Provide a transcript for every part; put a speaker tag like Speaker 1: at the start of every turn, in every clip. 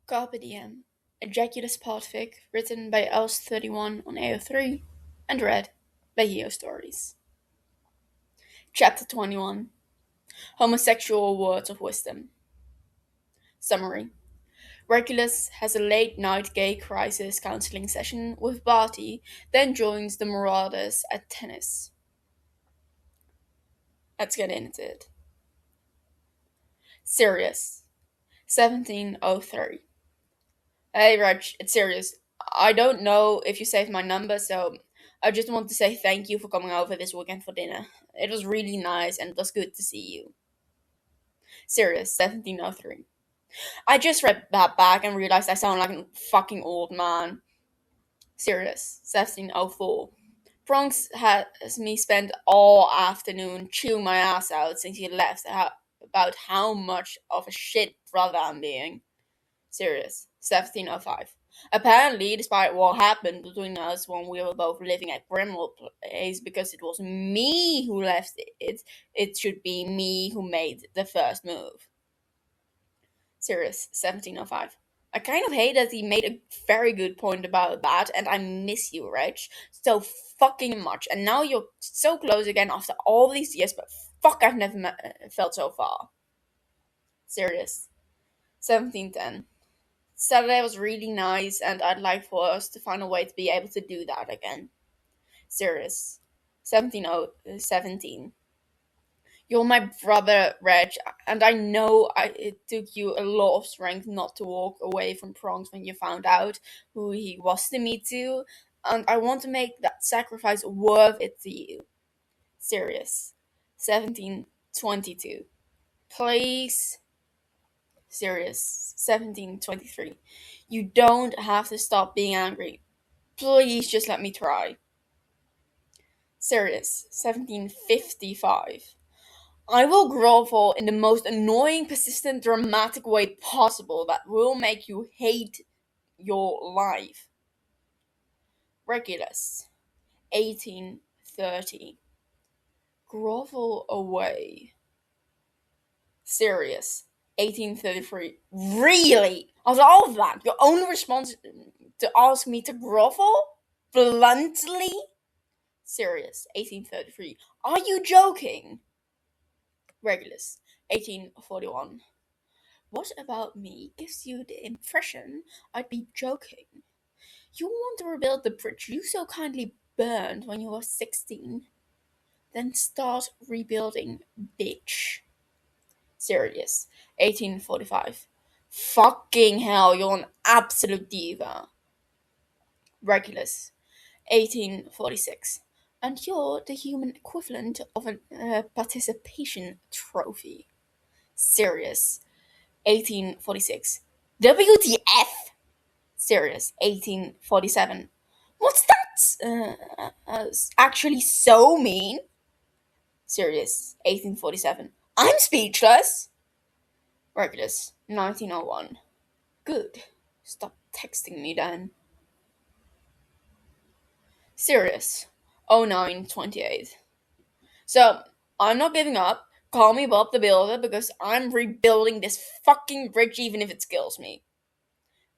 Speaker 1: Carpe diem, a Jegulus Podfic written by Els31 on AO3 and read by Heo Stories. Chapter 21 Homosexual Words of Wisdom. Summary: Regulus has a late-night gay crisis counseling session with Barty, then joins the Marauders at tennis. Let's get into it. Sirius, 1703. Hey Reg, it's Sirius. I don't know if you saved my number, so I just want to say thank you for coming over this weekend for dinner. It was really nice and it was good to see you. Sirius, 1703. I just read that back and realized I sound like a fucking old man. Sirius, 1704. Bronx has me spend all afternoon chewing my ass out since he left about how much of a shit brother I'm being. Sirius, 1705. Apparently, despite what happened between us when we were both living at Grimwald Place, because it was me who left it should be me who made the first move. Sirius, 1705. I kind of hate that he made a very good point about that, and I miss you, Reg, so fucking much. And now you're so close again after all these years, but fuck, I've never felt so far. Sirius, 1710. Saturday was really nice, and I'd like for us to find a way to be able to do that again. Sirius, 1717. You're my brother, Reg, and I know it took you a lot of strength not to walk away from Prongs when you found out who he was to me too, and I want to make that sacrifice worth it to you. Sirius, 1722. Please. Sirius, 1723. You don't have to stop being angry. Please just let me try. Sirius, 1755. I will grovel in the most annoying, persistent, dramatic way possible that will make you hate your life. Regulus, 1830. Grovel away. Sirius, 1833. Really? After all of that, your only response to ask me to grovel? Bluntly? Sirius, 1833. Are you joking? Regulus, 1841. What about me gives you the impression I'd be joking? You want to rebuild the bridge you so kindly burned when you were 16? Then start rebuilding, bitch. Sirius, 1845. Fucking hell, you're an absolute diva. Regulus, 1846. And you're the human equivalent of a participation trophy. Sirius, 1846. WTF? Sirius, 1847. What's that? Actually so mean? Sirius, 1847. I'm speechless. Regulus, 1901. Good. Stop texting me then. Sirius, 0928. So, I'm not giving up. Call me Bob the Builder because I'm rebuilding this fucking bridge even if it kills me.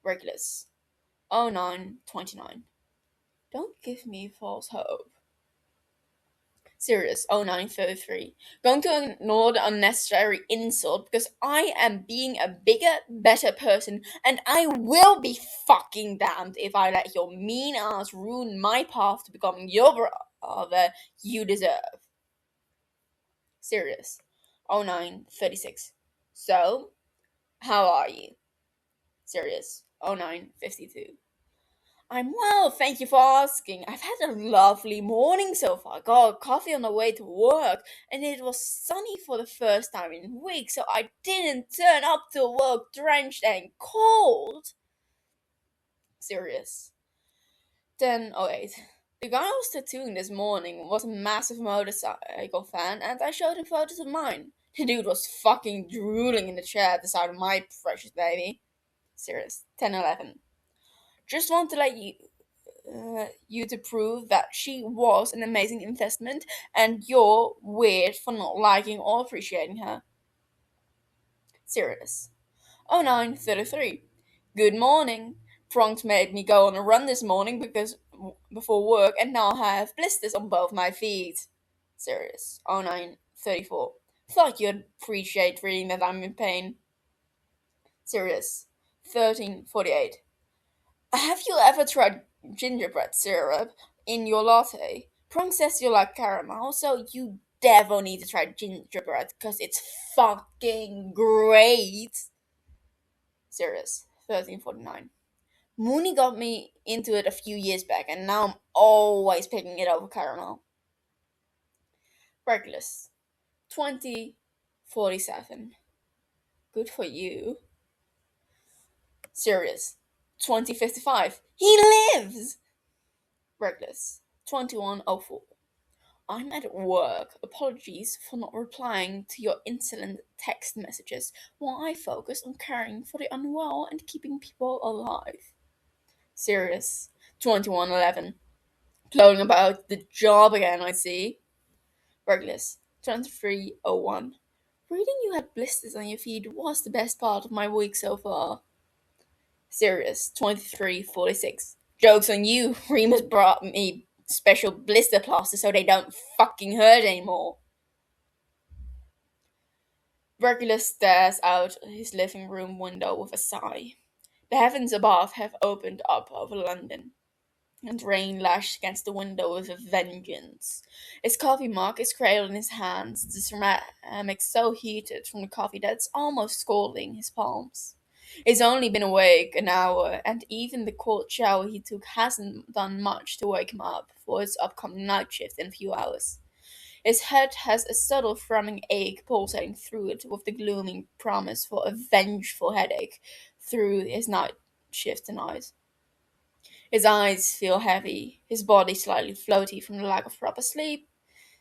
Speaker 1: Regulus, 0929. Don't give me false hope. Sirius, 0933. Going to ignore the unnecessary insult because I am being a bigger, better person and I will be fucking damned if I let your mean ass ruin my path to becoming your brother you deserve. Sirius, 0936. So, how are you? Sirius, 0952. I'm well, thank you for asking. I've had a lovely morning so far. Got coffee on the way to work, and it was sunny for the first time in weeks, so I didn't turn up to work drenched and cold. Sirius, 10:08. The guy I was tattooing this morning was a massive motorcycle fan, and I showed him photos of mine. The dude was fucking drooling in the chair at the side of my precious baby. Sirius, 10:11. Just want to let you to prove that she was an amazing investment, and you're weird for not liking or appreciating her. Sirius, 0933. Good morning. Bronx made me go on a run this morning before work, and now I have blisters on both my feet. Serious. 0934. Thought you'd appreciate reading that I'm in pain. Serious. 1348. Have you ever tried gingerbread syrup in your latte? Prong says you like caramel, so you definitely need to try gingerbread because it's fucking great. Serious. 1349. Mooney got me into it a few years back, and now I'm always picking it over caramel. Reckless. 2047. Good for you. Serious. 2055. He lives! Reckless. 2104. I'm at work. Apologies for not replying to your insolent text messages while I focus on caring for the unwell and keeping people alive. Serious. 2111. Gloating about the job again, I see. Reckless. 2301. Reading you had blisters on your feet was the best part of my week so far. Serious. 2346. Joke's on you. Remus brought me special blister plaster so they don't fucking hurt anymore. Regulus stares out his living room window with a sigh. The heavens above have opened up over London, and rain lashed against the window with a vengeance. His coffee mug is cradled in his hands, the ceramic so heated from the coffee that it's almost scalding his palms. He's only been awake an hour, and even the cold shower he took hasn't done much to wake him up for his upcoming night shift in a few hours. His head has a subtle thrumming ache pulsating through it with the glooming promise for a vengeful headache through his night shift tonight. His eyes feel heavy, his body slightly floaty from the lack of proper sleep.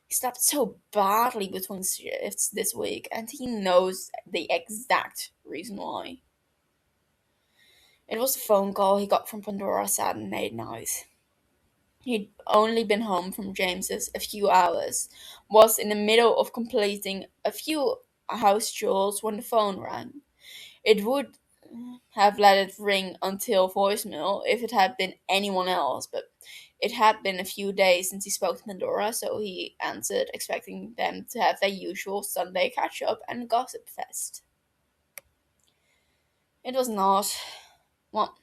Speaker 1: He slept so badly between shifts this week, and he knows the exact reason why. It was a phone call he got from Pandora Saturday night. He'd only been home from James's a few hours, was in the middle of completing a few house chores when the phone rang. It would have let it ring until voicemail if it had been anyone else, but it had been a few days since he spoke to Pandora, so he answered, expecting them to have their usual Sunday catch up and gossip fest. It was not. Well,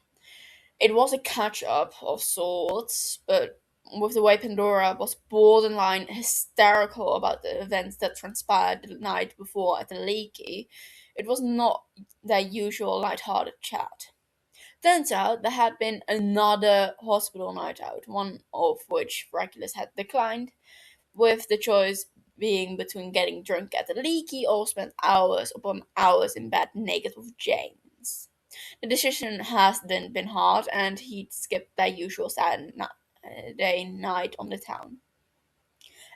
Speaker 1: it was a catch up of sorts, but with the way Pandora was borderline hysterical about the events that transpired the night before at the Leaky, it was not their usual light-hearted chat. Turns out there had been another hospital night out, one of which Regulus had declined, with the choice being between getting drunk at the Leaky or spend hours upon hours in bed naked with James. The decision has then been hard, and he'd skipped their usual Saturday night on the town.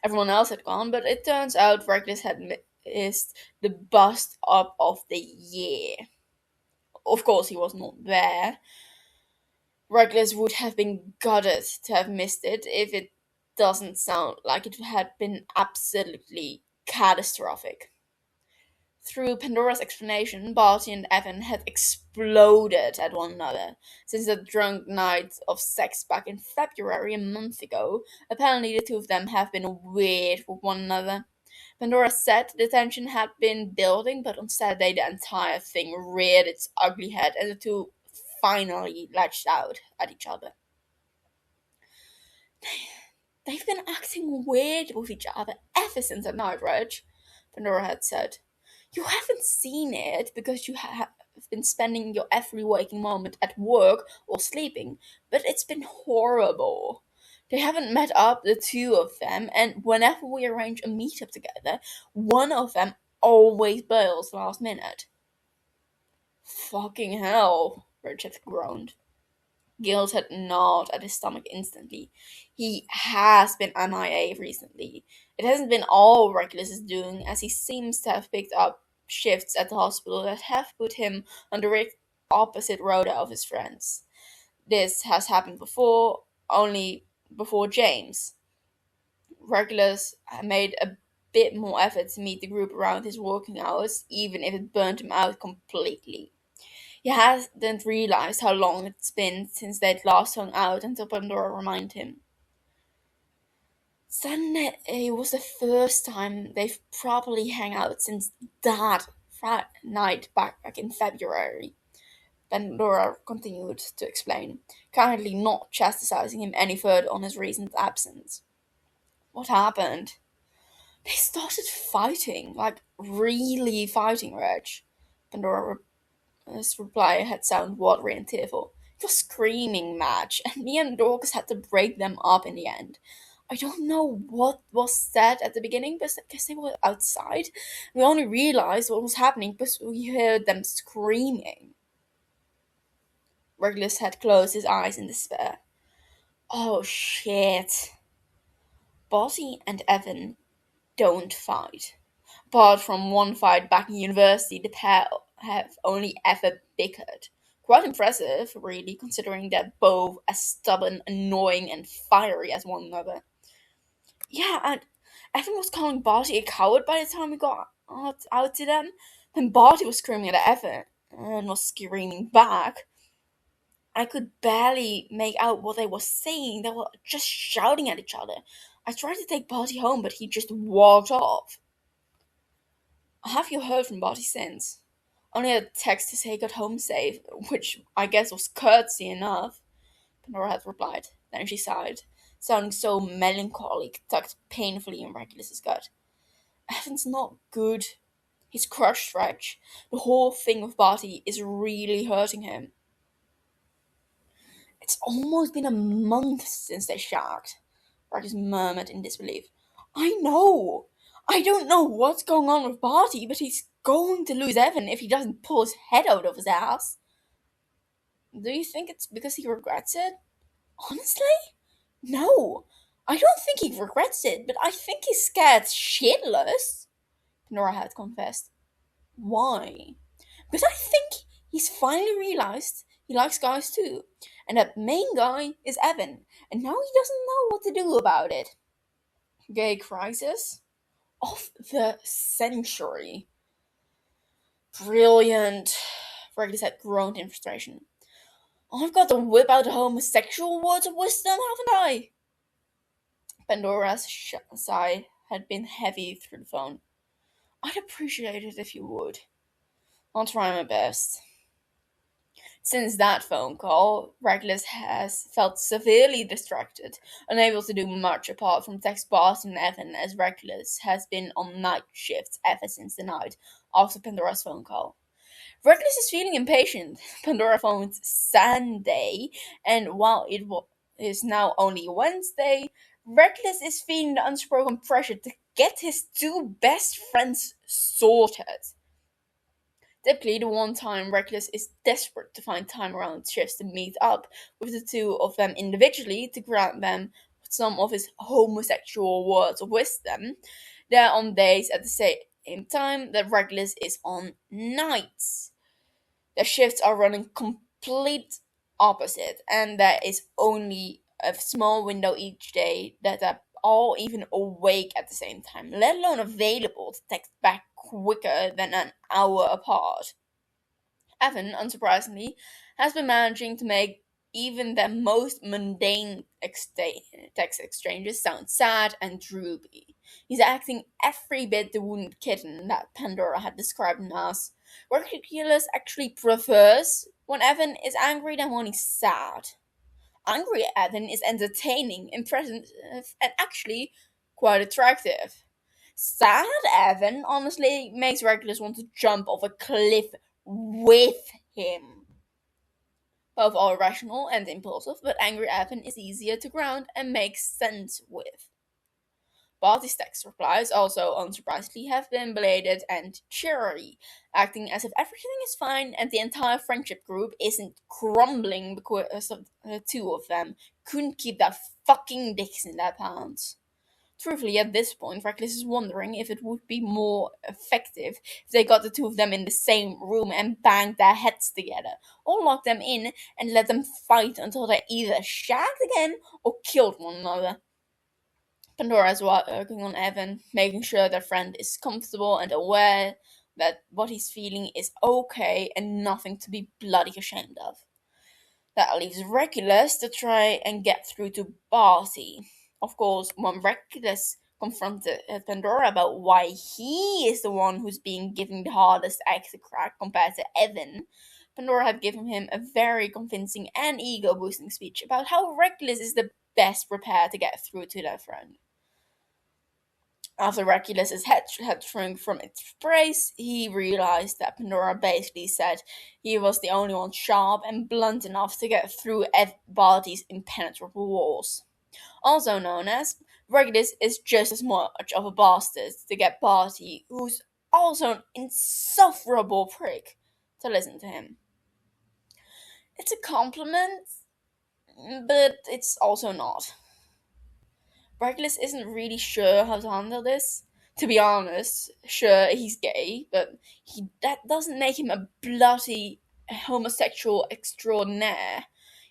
Speaker 1: Everyone else had gone, but it turns out Regulus had missed the bust up of the year. Of course, he was not there. Regulus would have been gutted to have missed it if it doesn't sound like it had been absolutely catastrophic. Through Pandora's explanation, Barty and Evan had exploded at one another. Since the drunk night of sex back in February a month ago, apparently the two of them have been weird with one another. Pandora said the tension had been building, but on Saturday the entire thing reared its ugly head and the two finally lashed out at each other. They've been acting weird with each other ever since that night, Reg, Pandora had said. You haven't seen it because you have been spending your every waking moment at work or sleeping, but it's been horrible. They haven't met up, the two of them, and whenever we arrange a meetup together, one of them always bails last minute. Fucking hell, Richard groaned. Giles had gnawed at his stomach instantly. He has been MIA recently. It hasn't been all Regulus is doing, as he seems to have picked up shifts at the hospital that have put him on the opposite rota of his friends. This has happened before, only before James. Regulus made a bit more effort to meet the group around his working hours, even if it burnt him out completely. He hadn't realized how long it's been since they'd last hung out until Pandora reminded him. Suddenly, it was the first time they've properly hung out since that Friday night back in February. Pandora continued to explain, kindly not chastising him any further on his recent absence. What happened? They started fighting, like really fighting, Reg. Pandora's reply had sounded watery and tearful. It was a screaming match, and me and Dorcas had to break them up in the end. I don't know what was said at the beginning, but I guess they were outside. We only realized what was happening because we heard them screaming. Regulus had closed his eyes in despair. Oh shit. Bossy and Evan don't fight. Apart from one fight back in university, the pair have only ever bickered. Quite impressive, really, considering they're both as stubborn, annoying, and fiery as one another. Yeah, and Evan was calling Barty a coward by the time we got out to them. Then Barty was screaming at Evan and was screaming back. I could barely make out what they were saying. They were just shouting at each other. I tried to take Barty home, but he just walked off. Have you heard from Barty since? Only a text to say he got home safe, which I guess was courtesy enough, Pandora had replied. Then she sighed, sounding so melancholic, tucked painfully in Regulus's gut. Evan's not good. He's crushed, Reg. The whole thing with Barty is really hurting him. It's almost been a month since they shagged, Regulus murmured in disbelief. I know! I don't know what's going on with Barty, but he's going to lose Evan if he doesn't pull his head out of his ass. Do you think it's because he regrets it? Honestly? No. I don't think he regrets it, but I think he's scared shitless, Nora had confessed. Why? Because I think he's finally realized he likes guys too, and that main guy is Evan, and now he doesn't know what to do about it. Gay crisis? Of the century. Brilliant. Regulus had groaned in frustration. I've got to whip out the homosexual words of wisdom, haven't I? Pandora's sigh had been heavy through the phone. I'd appreciate it if you would. I'll try my best. Since that phone call, Regulus has felt severely distracted, unable to do much apart from text Bart and Evan, as Regulus has been on night shifts ever since the night after Pandora's phone call. Regulus is feeling impatient. Pandora phones Sunday, and while it is now only Wednesday, Regulus is feeling the unspoken pressure to get his two best friends sorted. Typically, the one time Reckless is desperate to find time around shifts to meet up with the two of them individually to grant them some of his homosexual words of wisdom. They're on days at the same time that Reckless is on nights. Their shifts are running complete opposite, and there is only a small window each day that they're all even awake at the same time, let alone available to text back quicker than an hour apart. Evan, unsurprisingly, has been managing to make even the most mundane text exchanges sound sad and droopy. He's acting every bit the wounded kitten that Pandora had described him as. Ridiculous actually prefers when Evan is angry than when he's sad. Angry Evan is entertaining, impressive, and actually quite attractive. Sad Evan honestly makes Regulus want to jump off a cliff with him. Both are irrational and impulsive, but angry Evan is easier to ground and make sense with. Barty's text replies, also unsurprisingly, have been belated and cheery, acting as if everything is fine and the entire friendship group isn't crumbling because of the two of them couldn't keep their fucking dicks in their pants. Truthfully, at this point, Reckless is wondering if it would be more effective if they got the two of them in the same room and banged their heads together, or locked them in and let them fight until they either shagged again or killed one another. Pandora is working on Evan, making sure their friend is comfortable and aware that what he's feeling is okay and nothing to be bloody ashamed of. That leaves Regulus to try and get through to Barty. Of course, when Regulus confronted Pandora about why he is the one who's being given the hardest egg to crack compared to Evan, Pandora had given him a very convincing and ego boosting speech about how Regulus is the best prepared to get through to their friend. After Regulus's head had shrunk from its brace, he realized that Pandora basically said he was the only one sharp and blunt enough to get through Ed Barty's impenetrable walls. Also known as, Regulus is just as much of a bastard to get Barty, who's also an insufferable prick, to listen to him. It's a compliment, but it's also not. Regulus isn't really sure how to handle this. To be honest, sure, he's gay, but that doesn't make him a bloody homosexual extraordinaire.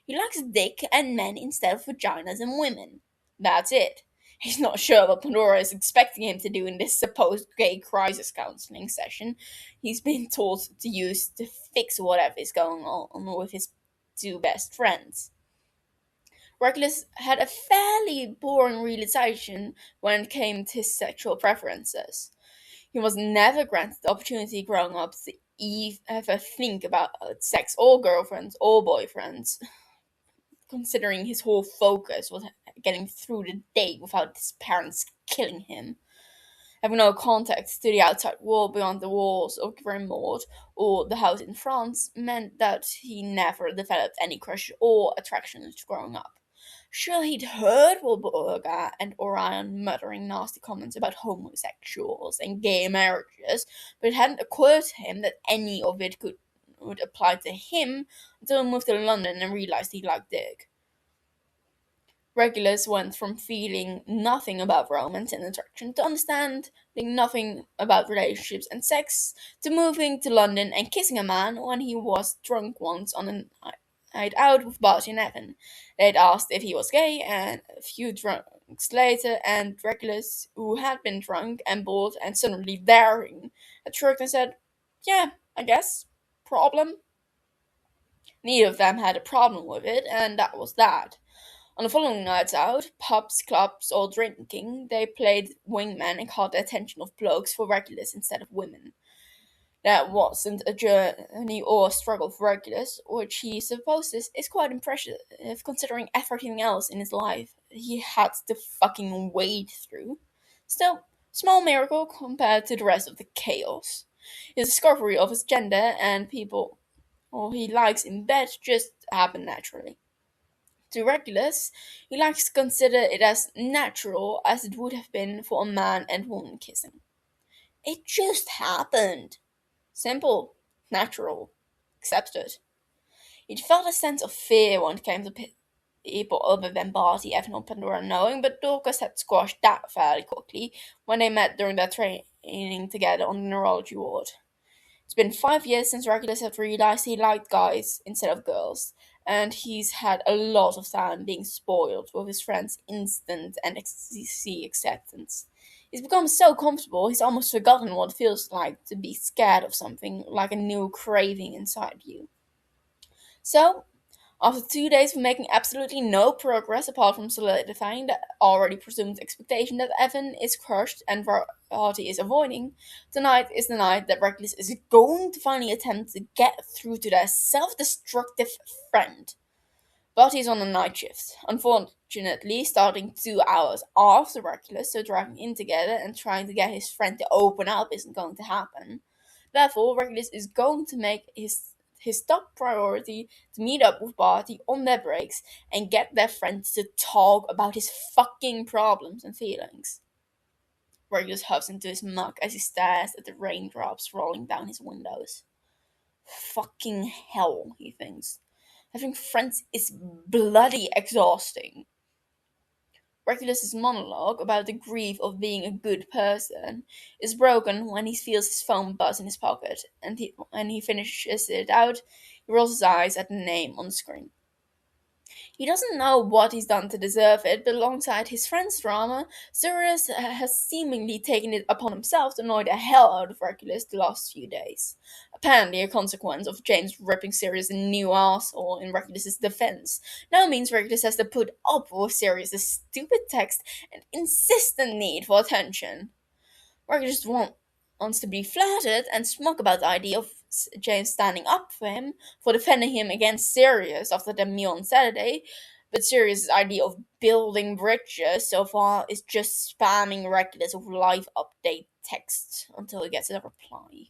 Speaker 1: He likes dick and men instead of vaginas and women. That's it. He's not sure what Pandora is expecting him to do in this supposed gay crisis counseling session he's been told to use to fix whatever is going on with his two best friends. Regulus had a fairly boring realization when it came to his sexual preferences. He was never granted the opportunity growing up to ever think about sex or girlfriends or boyfriends, considering his whole focus was getting through the day without his parents killing him. Having no contact to the outside world beyond the walls of Grimmauld or the house in France meant that he never developed any crush or attractions growing up. Sure, he'd heard Wilburga and Orion muttering nasty comments about homosexuals and gay marriages, but it hadn't occurred to him that any of it would apply to him until he moved to London and realized he liked Dick. Regulus went from feeling nothing about romance and attraction to understanding nothing about relationships and sex to moving to London and kissing a man when he was drunk once on a night out with Barty and Evan. They'd asked if he was gay, and a few drinks later, and Regulus, who had been drunk and bored and suddenly daring, had shrugged and said, "Yeah, I guess. Problem?" Neither of them had a problem with it, and that was that. On the following nights out, pubs, clubs, or drinking, they played wingman and caught the attention of blokes for Regulus instead of women. That wasn't a journey or a struggle for Regulus, which he supposes is quite impressive considering everything else in his life he had to fucking wade through. Still, small miracle compared to the rest of the chaos. His discovery of his gender and people he likes in bed just happened naturally. To Regulus, he likes to consider it as natural as it would have been for a man and woman kissing. It just happened. Simple, natural, accepted. He'd felt a sense of fear when it came to people other than Barty, Evan, or Pandora knowing, but Dorcas had squashed that fairly quickly when they met during their training together on the neurology ward. It's been 5 years since Regulus had realized he liked guys instead of girls, and he's had a lot of time being spoiled with his friend's instant and easy acceptance. He's become so comfortable he's almost forgotten what it feels like to be scared of something like a new craving inside you. So, after 2 days of making absolutely no progress apart from solidifying the already presumed expectation that Evan is crushed and Barty is avoiding, tonight is the night that Regulus is going to finally attempt to get through to their self-destructive friend. Barty's on a night shift, unfortunately starting 2 hours after Regulus, so driving in together and trying to get his friend to open up isn't going to happen. Therefore, Regulus is going to make his top priority to meet up with Barty on their breaks and get their friend to talk about his fucking problems and feelings. Regulus huffs into his mug as he stares at the raindrops rolling down his windows. Fucking hell, he thinks. Having friends is bloody exhausting. Regulus's monologue about the grief of being a good person is broken when he feels his phone buzz in his pocket, and when he finishes it out, he rolls his eyes at the name on the screen. He doesn't know what he's done to deserve it, but alongside his friend's drama, Sirius has seemingly taken it upon himself to annoy the hell out of Regulus the last few days. Apparently, a consequence of James ripping Sirius a new asshole in Regulus's defense now means Regulus has to put up with Sirius's stupid text and insistent need for attention. Regulus wants to be flattered and smug about the idea of James standing up for him, for defending him against Sirius after the meal on Saturday, but Sirius's idea of building bridges so far is just spamming Regulus with live update text until he gets a reply.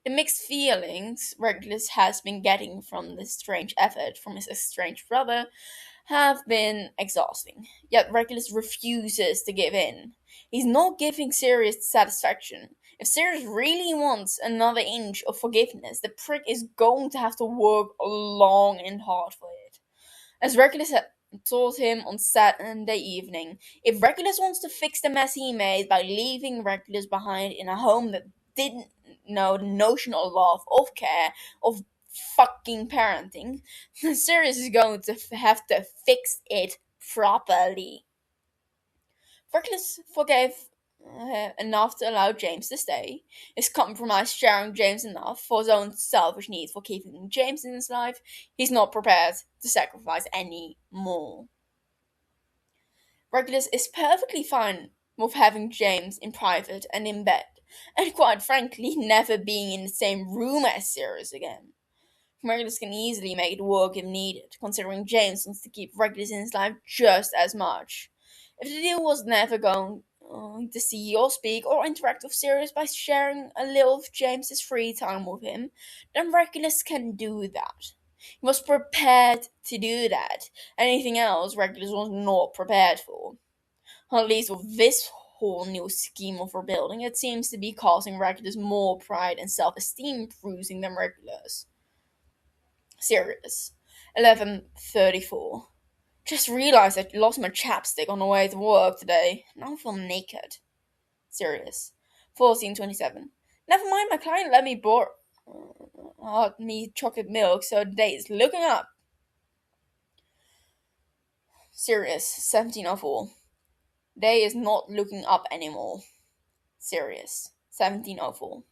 Speaker 1: The mixed feelings Regulus has been getting from this strange effort from his estranged brother have been exhausting, yet Regulus refuses to give in. He's not giving Sirius satisfaction. If Sirius really wants another inch of forgiveness, the prick is going to have to work long and hard for it. As Regulus had told him on Saturday evening, if Regulus wants to fix the mess he made by leaving Regulus behind in a home that didn't know the notion of love, of care, of fucking parenting, Sirius is going to have to fix it properly. Regulus forgave enough to allow James to stay. His compromise sharing James enough for his own selfish need for keeping James in his life. He's not prepared to sacrifice any more. Regulus is perfectly fine with having James in private and in bed, and quite frankly, never being in the same room as Sirius again. Regulus can easily make it work if needed, considering James wants to keep Regulus in his life just as much. If the deal was never going to see or speak or interact with Sirius by sharing a little of James's free time with him, then Regulus can do that. He was prepared to do that. Anything else Regulus was not prepared for. At least with this whole new scheme of rebuilding, it seems to be causing Regulus more pride and self-esteem bruising than Regulus. Sirius, 11:34. Just realized I lost my chapstick on the way to work today. Now I feel naked. Sirius, 14:27. Never mind, my client let me borrow me chocolate milk, so the day is looking up. Sirius, 17:04. Day is not looking up anymore. Sirius, 17:04.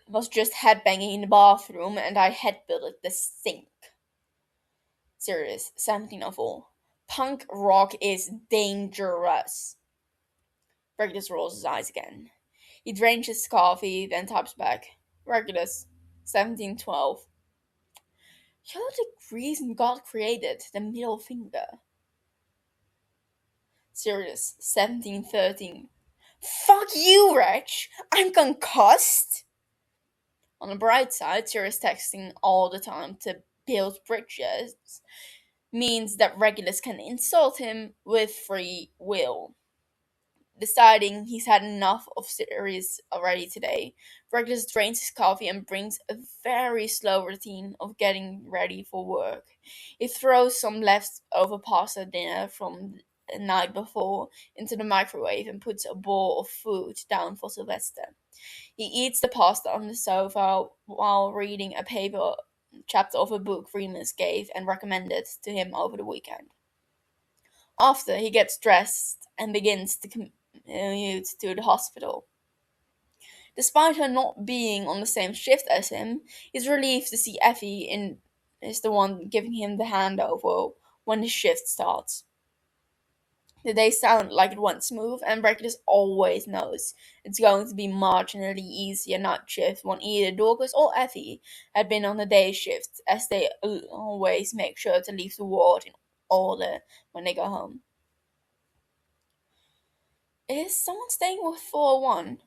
Speaker 1: Was just headbanging in the bathroom and I headbutted the sink. Sirius, 17:04. Punk rock is dangerous. Regulus rolls his eyes again. He drains his coffee, then types back. Regulus, 17:12. You're the reason God created the middle finger. Sirius, 17:13. Fuck you, Wretch! I'm concussed! On the bright side, Sirius texting all the time to build bridges means that Regulus can insult him with free will. Deciding he's had enough of Sirius already today, Regulus drains his coffee and brings a very slow routine of getting ready for work. He throws some leftover pasta dinner from the night before into the microwave and puts a bowl of food down for Sylvester. He eats the pasta on the sofa while reading a paper chapter of a book Remus gave and recommended to him over the weekend. After, he gets dressed and begins to commute to the hospital. Despite her not being on the same shift as him, he's relieved to see Effie is the one giving him the handover when his shift starts. The day sounded like it went smooth, and Regulus always knows it's going to be marginally easier night shift when either Dorcas or Effie had been on the day shift, as they always make sure to leave the ward in order when they go home. Is someone staying with 401?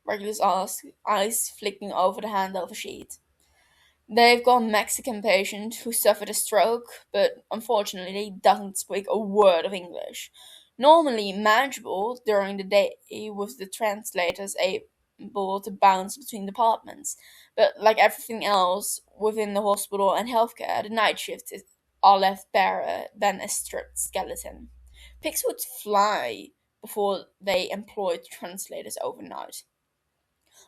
Speaker 1: Regulus asks, eyes flicking over the handover sheet. They've got a Mexican patient who suffered a stroke, but unfortunately doesn't speak a word of English. Normally manageable during the day with the translators able to bounce between departments, but like everything else within the hospital and healthcare, the night shifts are left barer than a stripped skeleton. Pigs would fly before they employed translators overnight.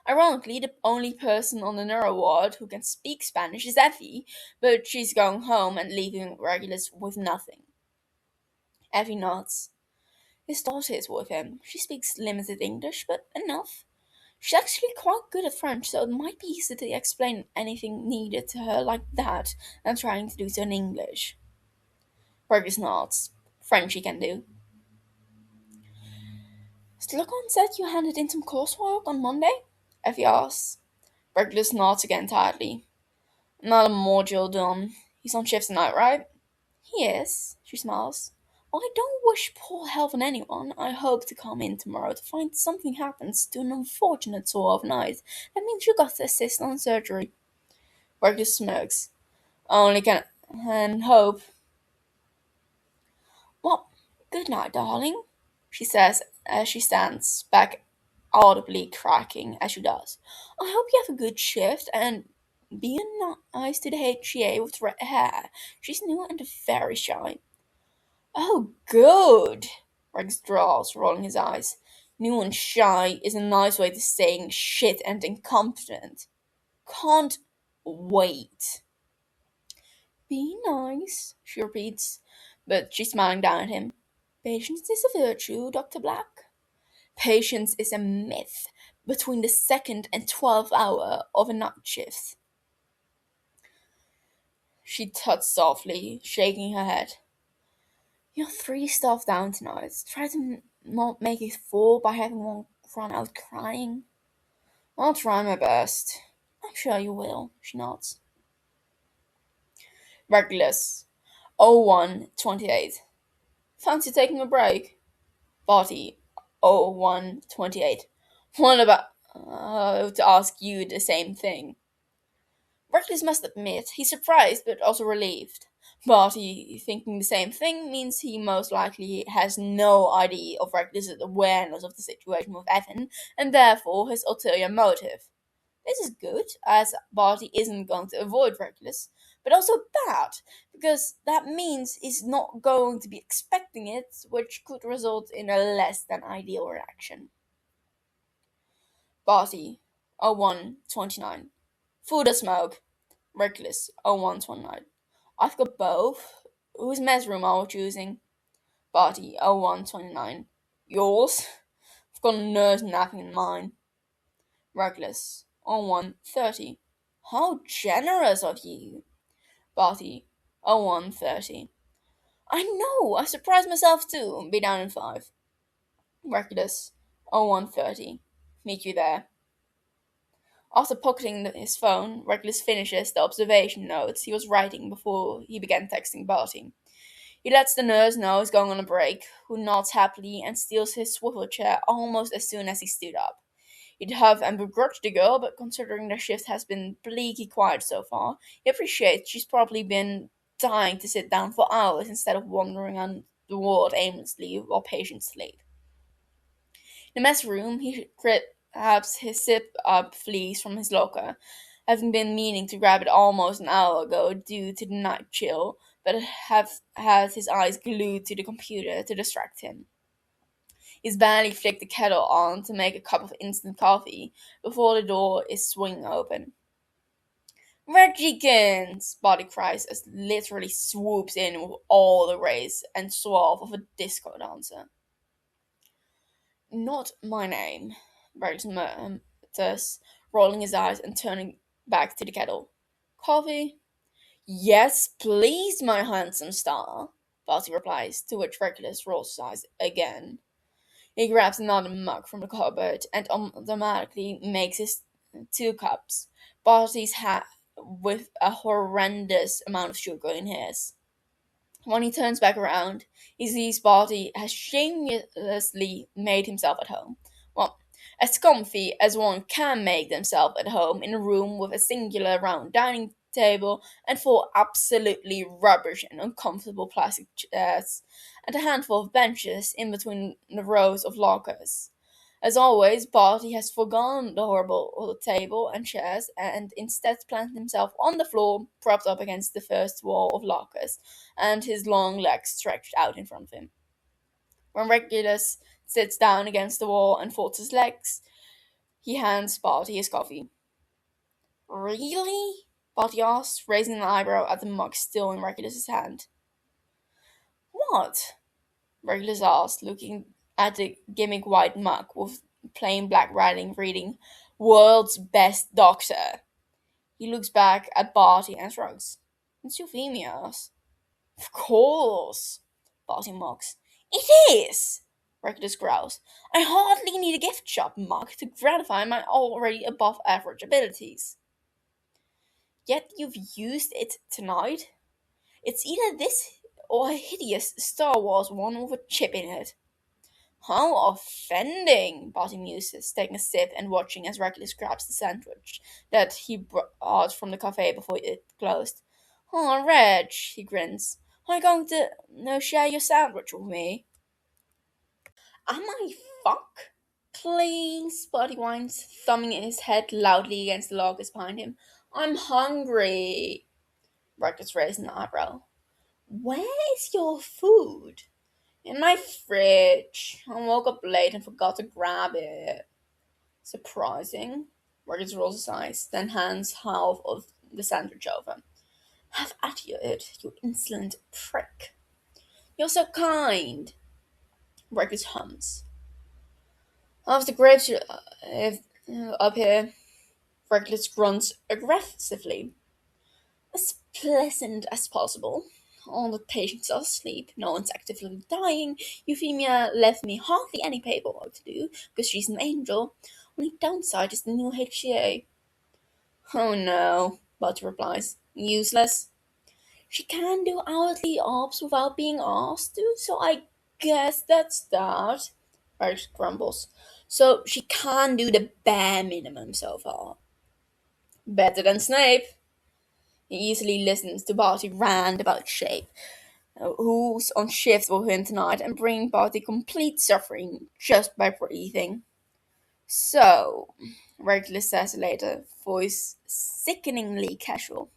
Speaker 1: Ironically, the only person on the neuro ward who can speak Spanish is Effie, but she's going home and leaving Regulus with nothing. Effie nods. His daughter is with him. She speaks limited English, but enough. She's actually quite good at French, so it might be easy to explain anything needed to her like that than trying to do so in English. Burgess nods. French he can do. Slughorn said you handed in some coursework on Monday? Effie asks. Burgess nods again tiredly. Not a module done. He's on shifts tonight, right? He is, she smiles. Well, I don't wish poor health on anyone. I hope to come in tomorrow to find something happens to an unfortunate sore of night. That means you got to assist on surgery. Burgess smirks. Only can hope. Well, good night, darling, she says as she stands back, audibly cracking as she does. I hope you have a good shift and be nice to the HCA with red hair. She's new and very shy. Oh, good, Rex drawls, rolling his eyes. New and shy is a nice way to saying shit and incompetent. Can't wait. Be nice, she repeats, but she's smiling down at him. Patience is a virtue, Dr. Black. Patience is a myth between the second and 12th hour of a night shift. She tuts softly, shaking her head. You're 3 staff down tonight. Try to not make it 4 by having one run out crying. I'll try my best. I'm sure you will, she nods. Regulus. 0128. Fancy taking a break? Body. 0128. What about to ask you the same thing? Reckless must admit he's surprised but also relieved. Barty thinking the same thing means he most likely has no idea of Reckless's awareness of the situation with Evan, and therefore his ulterior motive. This is good, as Barty isn't going to avoid Reckless, but also bad, because that means he's not going to be expecting it, which could result in a less than ideal reaction. Barty, 0129. Food or smoke? Reckless, 0129. I've got both. Whose mess room are we choosing? Barty, 0129. Yours? I've got a nurse napping in mine. Reckless, 0130. How generous of you. Barty, 0130. I know, I surprised myself too. Be down in 5. Reckless, 0130. Meet you there. After pocketing his phone, Reckless finishes the observation notes he was writing before he began texting Barty. He lets the nurse know he's going on a break, who nods happily and steals his swivel chair almost as soon as he stood up. He'd have and begrudge the girl, but considering their shift has been bleaky quiet so far, he appreciates she's probably been dying to sit down for hours instead of wandering on the ward aimlessly while patients sleep. In the mess room, he grabs his zip-up fleece from his locker, having been meaning to grab it almost an hour ago due to the night chill, but have had his eyes glued to the computer to distract him. He's barely flicked the kettle on to make a cup of instant coffee before the door is swinging open. Reggikins! Body cries as literally swoops in with all the grace and suave of a disco dancer. Not my name, Barry's mutters, rolling his eyes and turning back to the kettle. Coffee? Yes, please, my handsome star, Barty replies, to which Regulus rolls his eyes again. He grabs another mug from the cupboard and automatically makes his 2 cups. Barty's hat with a horrendous amount of sugar in his. When he turns back around, he sees Barty has shamelessly made himself at home. Well, as comfy as one can make themselves at home in a room with a singular round dining table and 4 absolutely rubbish and uncomfortable plastic chairs, and a handful of benches in between the rows of lockers. As always, Barty has forgone the horrible table and chairs and instead planted himself on the floor, propped up against the first wall of lockers, and his long legs stretched out in front of him. When Regulus sits down against the wall and folds his legs, He hands Barty his coffee. Really? Barty asks, raising an eyebrow at the mug still in Regulus's hand. What? Regulus asks, looking at the gimmick white mug with plain black writing reading, World's Best Doctor. He looks back at Barty and shrugs. It's Euphemia's. Of course, Barty mocks. It is! Regulus growls. I hardly need a gift shop mug to gratify my already above average abilities. Yet you've used it tonight? It's either this or a hideous Star Wars one with a chip in it. How offending, Barty muses, taking a sip and watching as Regulus grabs the sandwich that he brought from the cafe before it closed. Oh, Reg, he grins. Are you going to share your sandwich with me? Am I fuck? Please, Barty whines, thumbing his head loudly against the lockers behind him. I'm hungry. Regulus raised an eyebrow. Where's your food? In my fridge. I woke up late and forgot to grab it. Surprising. Regulus rolls his eyes, then hands half of the sandwich over. Have at it, you insolent prick. You're so kind. Regulus hums. Half the grapes up here. Regulus grunts aggressively. As pleasant as possible. All the patients are asleep. No one's actively dying. Euphemia left me hardly any paperwork to do because she's an angel. Only downside is the new HCA. Oh no, Bud replies. Useless. She can do hourly ops without being asked to, so I guess that's that. Rex grumbles. So she can do the bare minimum so far. Better than Snape. He easily listens to Barty rant about Shape, who's on shift with him tonight, and bring Barty complete suffering just by breathing. So, Regulus says later, voice sickeningly casual.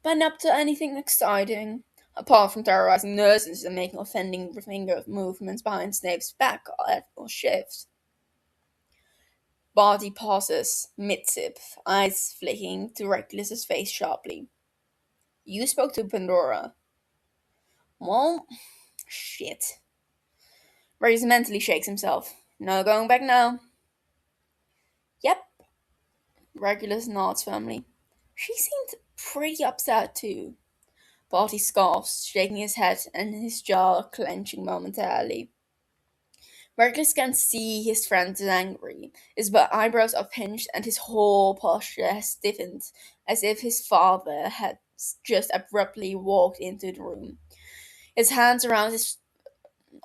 Speaker 1: Been up to anything exciting? Apart from terrorizing nurses and making offending finger movements behind Snape's back at or shift. Barty pauses, mid-sip, eyes flicking to Regulus's face sharply. You spoke to Pandora. Well, shit. Regulus mentally shakes himself. No going back now. Yep. Regulus nods firmly. She seemed pretty upset too. Barty scoffs, shaking his head and his jaw clenching momentarily. Regulus can see his friend is angry. His eyebrows are pinched and his whole posture has stiffened, as if his father had just abruptly walked into the room. His hands around his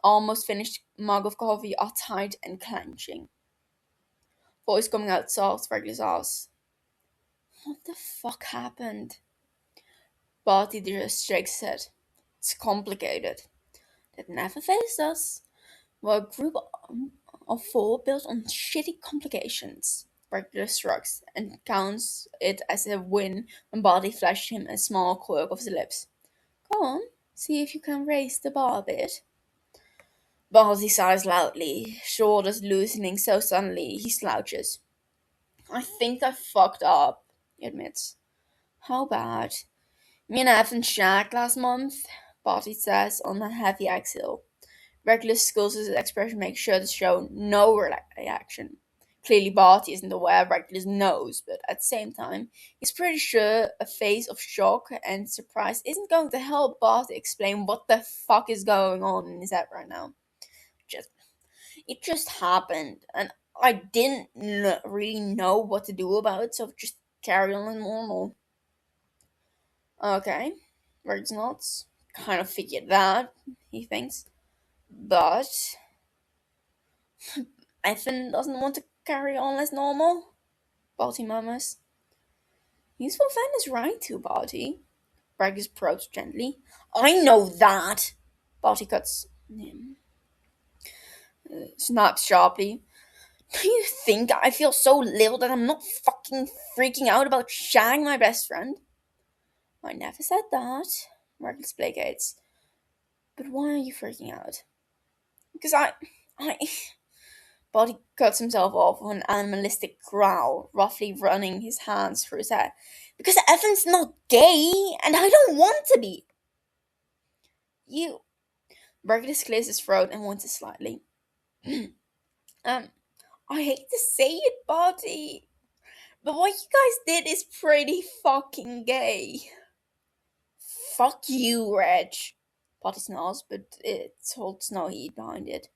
Speaker 1: almost finished mug of coffee are tight and clenching. Voice coming out soft, Regulus asks, What the fuck happened? Barty just shakes his head. It's complicated. That never faced us. We're a group of four built on shitty complications. Regulus shrugs and counts it as a win when Barty flashed him a small quirk of his lips. Go on, see if you can raise the bar a bit. Barty sighs loudly, shoulders loosening so suddenly he slouches. I think I fucked up, he admits. How bad? Me and Evan shagged last month, Barty says on a heavy exhale. Regulus schools his expression makes sure to show no reaction. Clearly Barty isn't aware Regulus knows, but at the same time, he's pretty sure a face of shock and surprise isn't going to help Barty explain what the fuck is going on in his head right now. It just happened, and I didn't really know what to do about it, so just carry on as normal. Okay, Regulus nods. Kind of figured that, he thinks. But Ethan doesn't want to carry on as normal, Barty murmurs. Useful fan is right to, Barty. Regulus probes gently. I know that! Barty cuts him. Snaps sharply. Do you think I feel so little that I'm not fucking freaking out about shagging my best friend? I never said that, Regulus placates. But why are you freaking out? Because I... Body cuts himself off with an animalistic growl, roughly running his hands through his hair. Because Evan's not gay, and I don't want to be. You. Regulus clears his throat and winces slightly. um, I hate to say it, Body, but what you guys did is pretty fucking gay. Fuck you, Reg. Potty snarls, but it holds no heat behind it.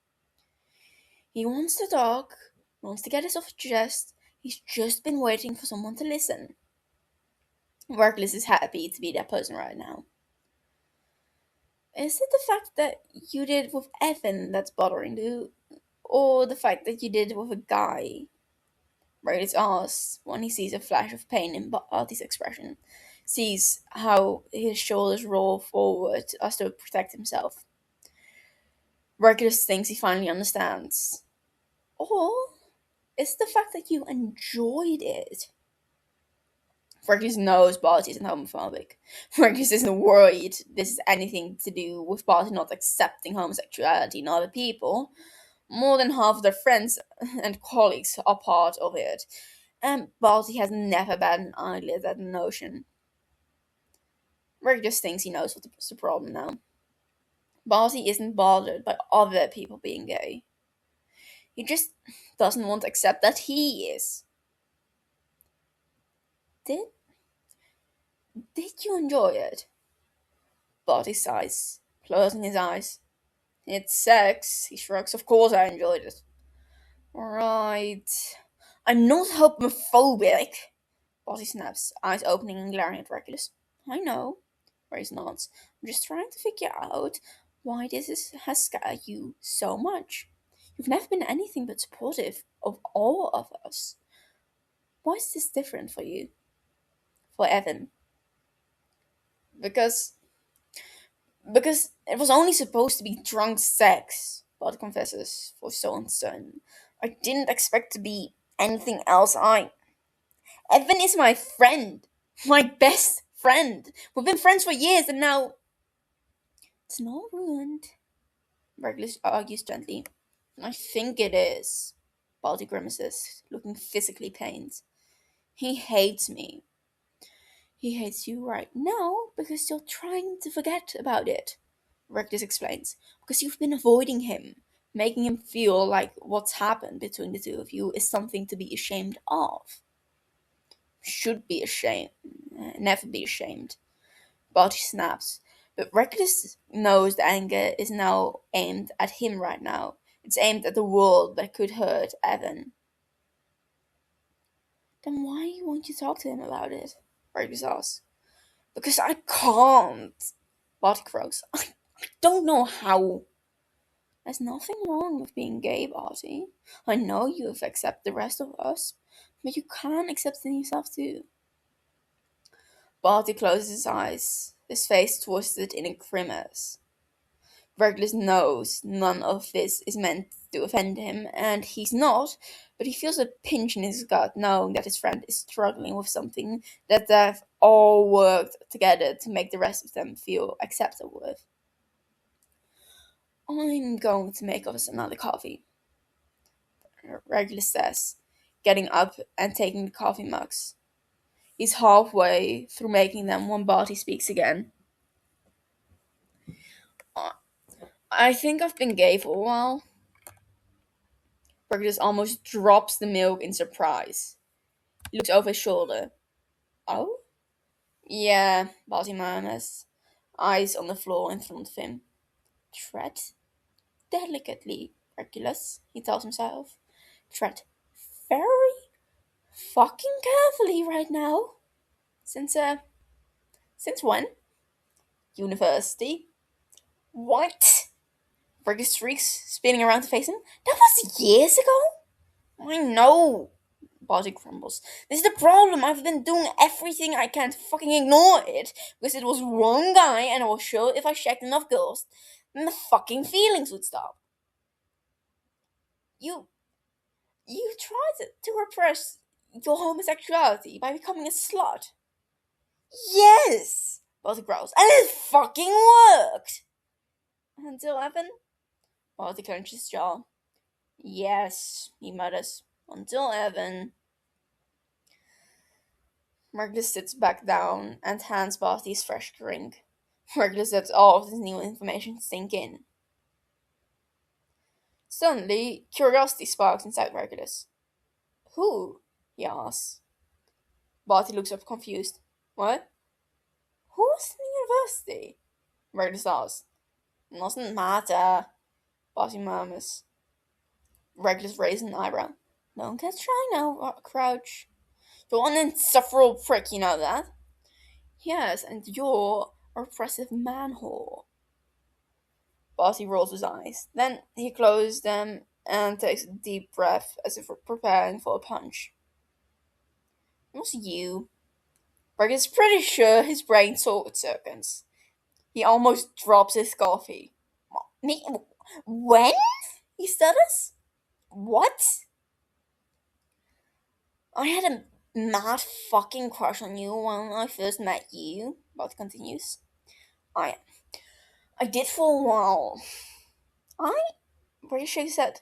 Speaker 1: He wants to talk, wants to get this off his chest. He's just been waiting for someone to listen. Reckless is happy to be that person right now. Is it the fact that you did it with Evan that's bothering you? Or the fact that you did it with a guy? Reckless asks when he sees a flash of pain in Artie's expression. Sees how his shoulders roll forward as to protect himself. Reckless thinks he finally understands. Or it's the fact that you enjoyed it. Fergus knows Barty isn't homophobic. Fergus isn't worried this is anything to do with Barty not accepting homosexuality in other people. More than half of their friends and colleagues are part of it, and Barty has never batted an eyelid at the notion. Fergus thinks he knows what's the problem now. Barty isn't bothered by other people being gay. He just doesn't want to accept that he is. Did you enjoy it? Barty sighs, closing his eyes. It's sex, he shrugs. Of course I enjoyed it. Right. I'm not homophobic. Barty snaps, eyes opening and glaring at Regulus. I know. Grace nods. I'm just trying to figure out why has scared you so much. You've never been anything but supportive of all of us. Why is this different for you? For Evan? Because it was only supposed to be drunk sex, Bud confesses, for so uncertain. I didn't expect to be anything else. Evan is my friend. My best friend. We've been friends for years and now it's not ruined. Regulus argues gently. I think it is. Baldy grimaces, looking physically pained. He hates me. He hates you right now because you're trying to forget about it. Rectus explains. Because you've been avoiding him, making him feel like what's happened between the two of you is something to be ashamed of. Should be ashamed. Never be ashamed. Barty snaps. But Reckless knows the anger is now aimed at him right now. It's aimed at the world that could hurt Evan. Then why won't you talk to him about it? Reckless asks. Because I can't. Barty croaks. I don't know how. There's nothing wrong with being gay, Barty. I know you've accepted the rest of us, but you can accept it yourself too. Barty closes his eyes, his face twisted in a grimace. Regulus knows none of this is meant to offend him, and he's not, but he feels a pinch in his gut knowing that his friend is struggling with something that they've all worked together to make the rest of them feel acceptable with. I'm going to make us another coffee, Regulus says, getting up and taking the coffee mugs. He's halfway through making them when Barty speaks again. I think I've been gay for a while. Regulus almost drops the milk in surprise. He looks over his shoulder. Oh? Yeah, Barty murmurs, eyes on the floor in front of him. Tread delicately, Regulus, he tells himself. Tread very fucking carefully right now. Since when? University. What? Fergus shrieks, spinning around to face him. That was years ago? I know, Barty grumbles. This is the problem. I've been doing everything I can to fucking ignore it. Because it was one guy, and I was sure if I checked enough girls, then the fucking feelings would stop. You tried to repress your homosexuality by becoming a slut. Yes, Barty growls, and it fucking worked. Until Evan, Barty clenches his jaw. Yes, he mutters. Until Evan. Regulus sits back down and hands Barty his fresh drink. Regulus lets all of this new information sink in. Suddenly, curiosity sparks inside Regulus. Who? He asks. Barty looks up confused. What? Who's in the university? Regulus asks. Doesn't matter, Barty murmurs. Regulus raises an eyebrow. Don't get shy now, Crouch. You're an insufferable prick, you know that? Yes, and you're a repressive man-whore. Barty rolls his eyes. Then he closes them and takes a deep breath as if preparing for a punch. It was you. Greg is pretty sure his brain short circuits. He almost drops his coffee. Me? When? He stutters. What? I had a mad fucking crush on you when I first met you, Barty continues. I I did for a while. I? British shakes his head.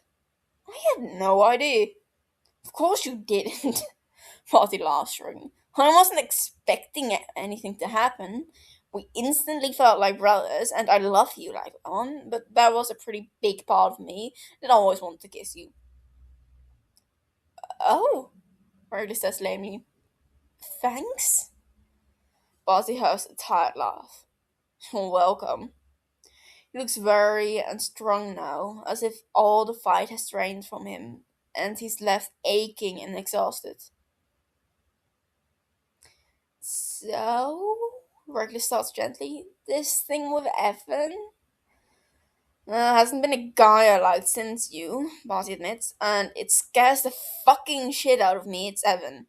Speaker 1: I had no idea. Of course you didn't. Marty laughs, shrugging. I wasn't expecting anything to happen. We instantly felt like brothers, and I love you like on, but that was a pretty big part of me that I always wanted to kiss you. Oh, Marty says lamely. Thanks? Barty has a tired laugh. You're welcome. He looks weary and strong now, as if all the fight has drained from him, and he's left aching and exhausted. So, Reckless starts gently. This thing with Evan? Hasn't been a guy I liked since you, Barty admits, and it scares the fucking shit out of me, it's Evan.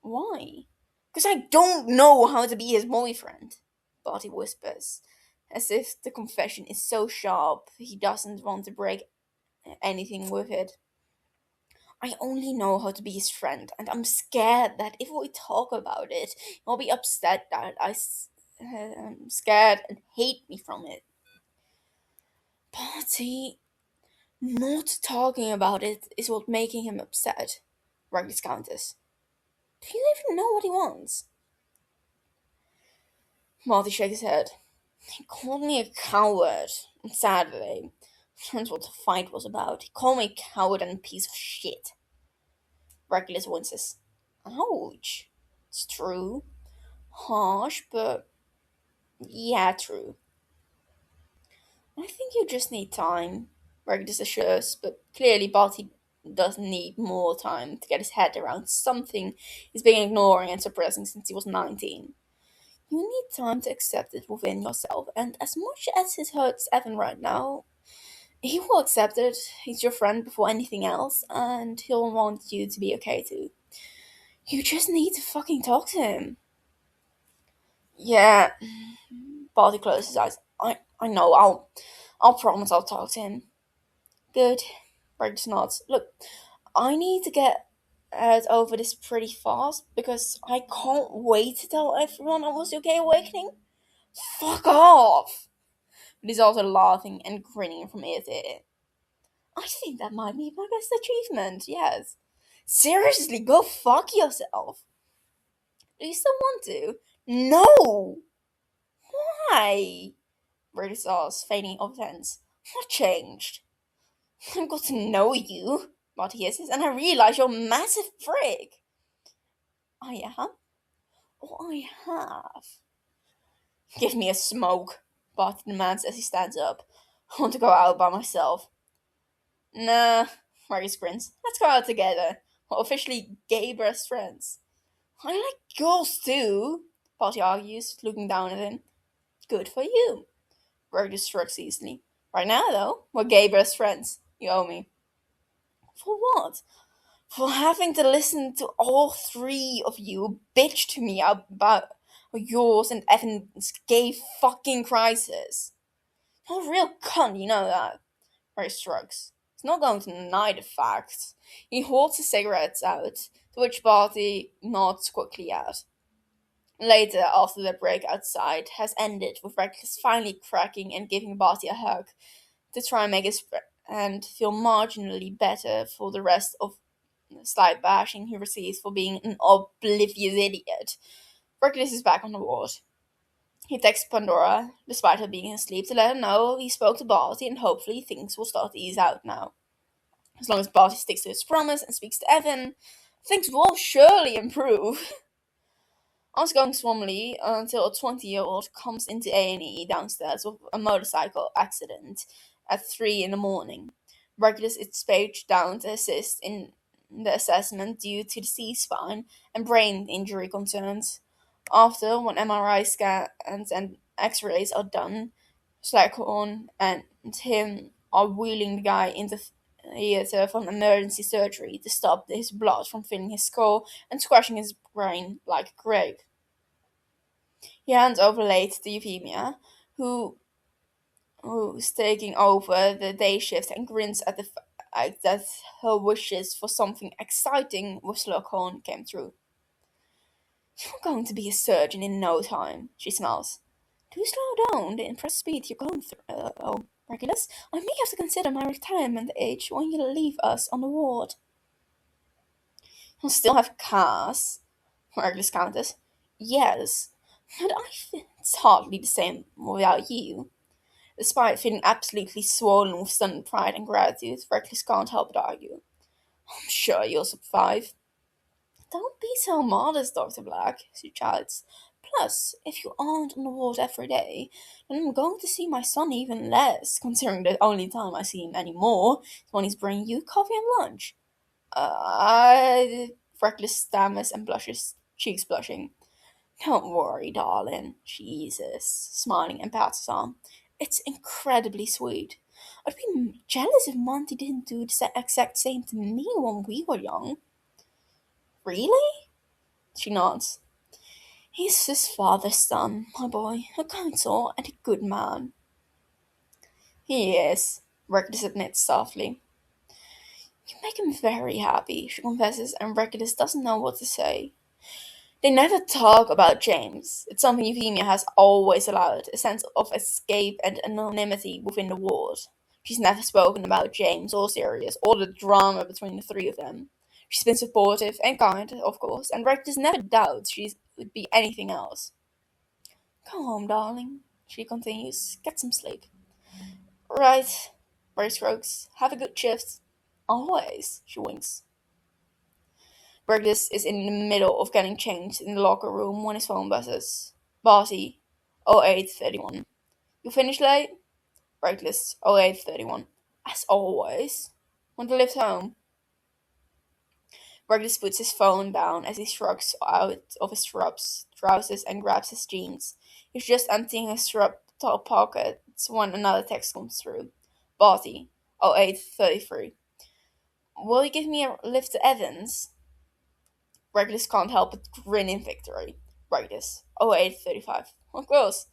Speaker 1: Why? Because I don't know how to be his boyfriend, Barty whispers, as if the confession is so sharp he doesn't want to break anything with it. I only know how to be his friend, and I'm scared that if we talk about it, he'll be upset that I'm scared and hate me from it. But he not talking about it is what making him upset, Ruggles counters. Do you even know what he wants? Marty shakes his head. He called me a coward on Saturday. That's what the fight was about. He called me a coward and a piece of shit. Regulus winces. Ouch. It's true. Harsh, but yeah, true. I think you just need time, Regulus assures, but clearly Barty does need more time to get his head around something he's been ignoring and suppressing since he was 19. You need time to accept it within yourself, and as much as it hurts Evan right now, he will accept it. He's your friend before anything else, and he'll want you to be okay too. You just need to fucking talk to him. Yeah, Barty closes his eyes. I know, I'll promise I'll talk to him. Good. Burgess nods. Look, I need to get over this pretty fast because I can't wait to tell everyone I was okay awakening. Fuck off! But he's also laughing and grinning from ear to ear. I think that might be my best achievement, yes. Seriously, go fuck yourself. Do you still want to? No! Why? Burgess asks, feigning offense. What changed? I've got to know you, Marty hisses, and I realise you're a massive prick. I am? Oh, I have. Give me a smoke, Barty demands as he stands up. I want to go out by myself. Nah, Marty grins. Let's go out together. We're officially gay best friends. I like girls too, Barty argues, looking down at him. Good for you. Burgess shrugs easily. Right now, though, we're gay best friends. You owe me. For what? For having to listen to all three of you bitch to me about yours and Evan's gay fucking crisis. You're a real cunt, you know that. Ray shrugs. He's not going to deny the facts. He holds his cigarettes out, to which Barty nods quickly at. Later, after the break outside has ended, with Reckless finally cracking and giving Barty a hug to try and make his and feel marginally better for the rest of the slight bashing he receives for being an oblivious idiot. Reckless is back on the ward. He texts Pandora, despite her being asleep, to let her know he spoke to Barty and hopefully things will start to ease out now. As long as Barty sticks to his promise and speaks to Evan, things will surely improve. All's going swimmingly until a 20-year-old comes into A&E downstairs with a motorcycle accident at 3 in the morning. Regulus is paged down to assist in the assessment due to the C-spine and brain injury concerns. After, when MRI scans and X-rays are done, Slackhorn and him are wheeling the guy into theater from emergency surgery to stop his blood from filling his skull and squashing his brain like a grape. He hands over late to Euphemia, who's taking over the day shift and grins at the fact that her wishes for something exciting with Slughorn came true. You're going to be a surgeon in no time, she smiles. Do slow down the impressive speed you're going through, Regulus. I may have to consider my retirement age when you leave us on the ward. You'll still have cars, Regulus counters. Yes, but it's hardly the same without you. Despite feeling absolutely swollen with sudden pride and gratitude, Reckless can't help but argue. I'm sure you'll survive. Don't be so modest, Dr. Black, she chided. Plus, if you aren't on the ward every day, then I'm going to see my son even less, considering the only time I see him anymore is when he's bringing you coffee and lunch. Reckless stammers and blushes, cheeks blushing. Don't worry, darling, she eases, smiling and pats his arm. It's incredibly sweet. I'd be jealous if Monty didn't do the exact same to me when we were young. Really? She nods. He's his father's son, my boy, a kind soul and a good man. He is, Reckless admits softly. You make him very happy, she confesses, and Reckless doesn't know what to say. They never talk about James. It's something Euphemia has always allowed, a sense of escape and anonymity within the ward. She's never spoken about James or Sirius or the drama between the three of them. She's been supportive and kind, of course, and Rectus never doubts she would be anything else. Go home, darling, she continues. Get some sleep. Right, Brace croaks. Have a good shift. Always, she winks. Burgess is in the middle of getting changed in the locker room when his phone buzzes. Barty, 0831. You finished late? Breaklist, 0831. As always. Want to lift home? Burgess puts his phone down as he shrugs out of his trousers and grabs his jeans. He's just emptying his top pockets when another text comes through. Barty, 0833. Will you give me a lift to Evans? Regulus can't help but grin in victory. Regulus, 0835. Of course.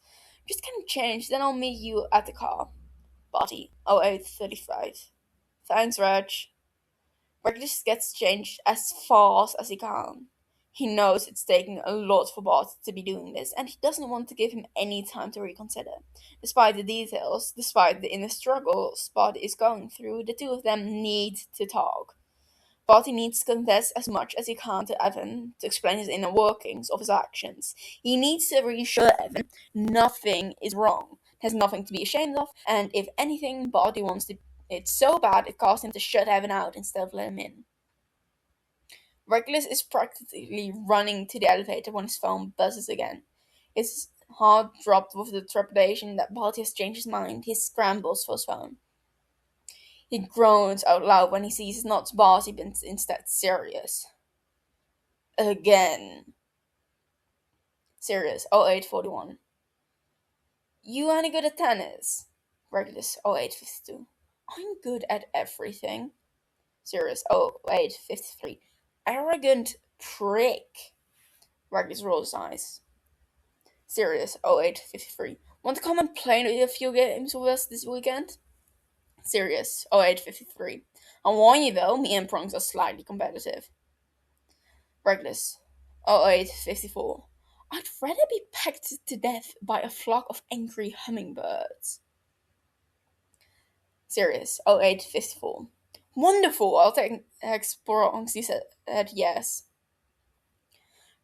Speaker 1: Just getting changed, then I'll meet you at the car. Body, 0835. Thanks, Reg. Regulus gets changed as fast as he can. He knows it's taking a lot for Bart to be doing this, and he doesn't want to give him any time to reconsider. Despite the details, despite the inner struggles Bart is going through, the two of them need to talk. Barty needs to confess as much as he can to Evan to explain his inner workings of his actions. He needs to reassure Evan nothing is wrong, there's nothing to be ashamed of, and if anything, Barty wants it so bad it caused him to shut Evan out instead of let him in. Regulus is practically running to the elevator when his phone buzzes again. His heart dropped with the trepidation that Barty has changed his mind. He scrambles for his phone. He groans out loud when he sees it's not Barty but instead Sirius. Again. Sirius, 0841. You any good at tennis? Regulus, 0852. I'm good at everything. Sirius, 0853. Arrogant prick. Regulus rolls his eyes. Sirius, 0853. Want to come and play a few games with us this weekend? Sirius, 0853. I'll warn you though, me and Prongs are slightly competitive. Regulus, 0854. I'd rather be pecked to death by a flock of angry hummingbirds. Serious, 0854. Wonderful, I'll take Explorons, he said yes.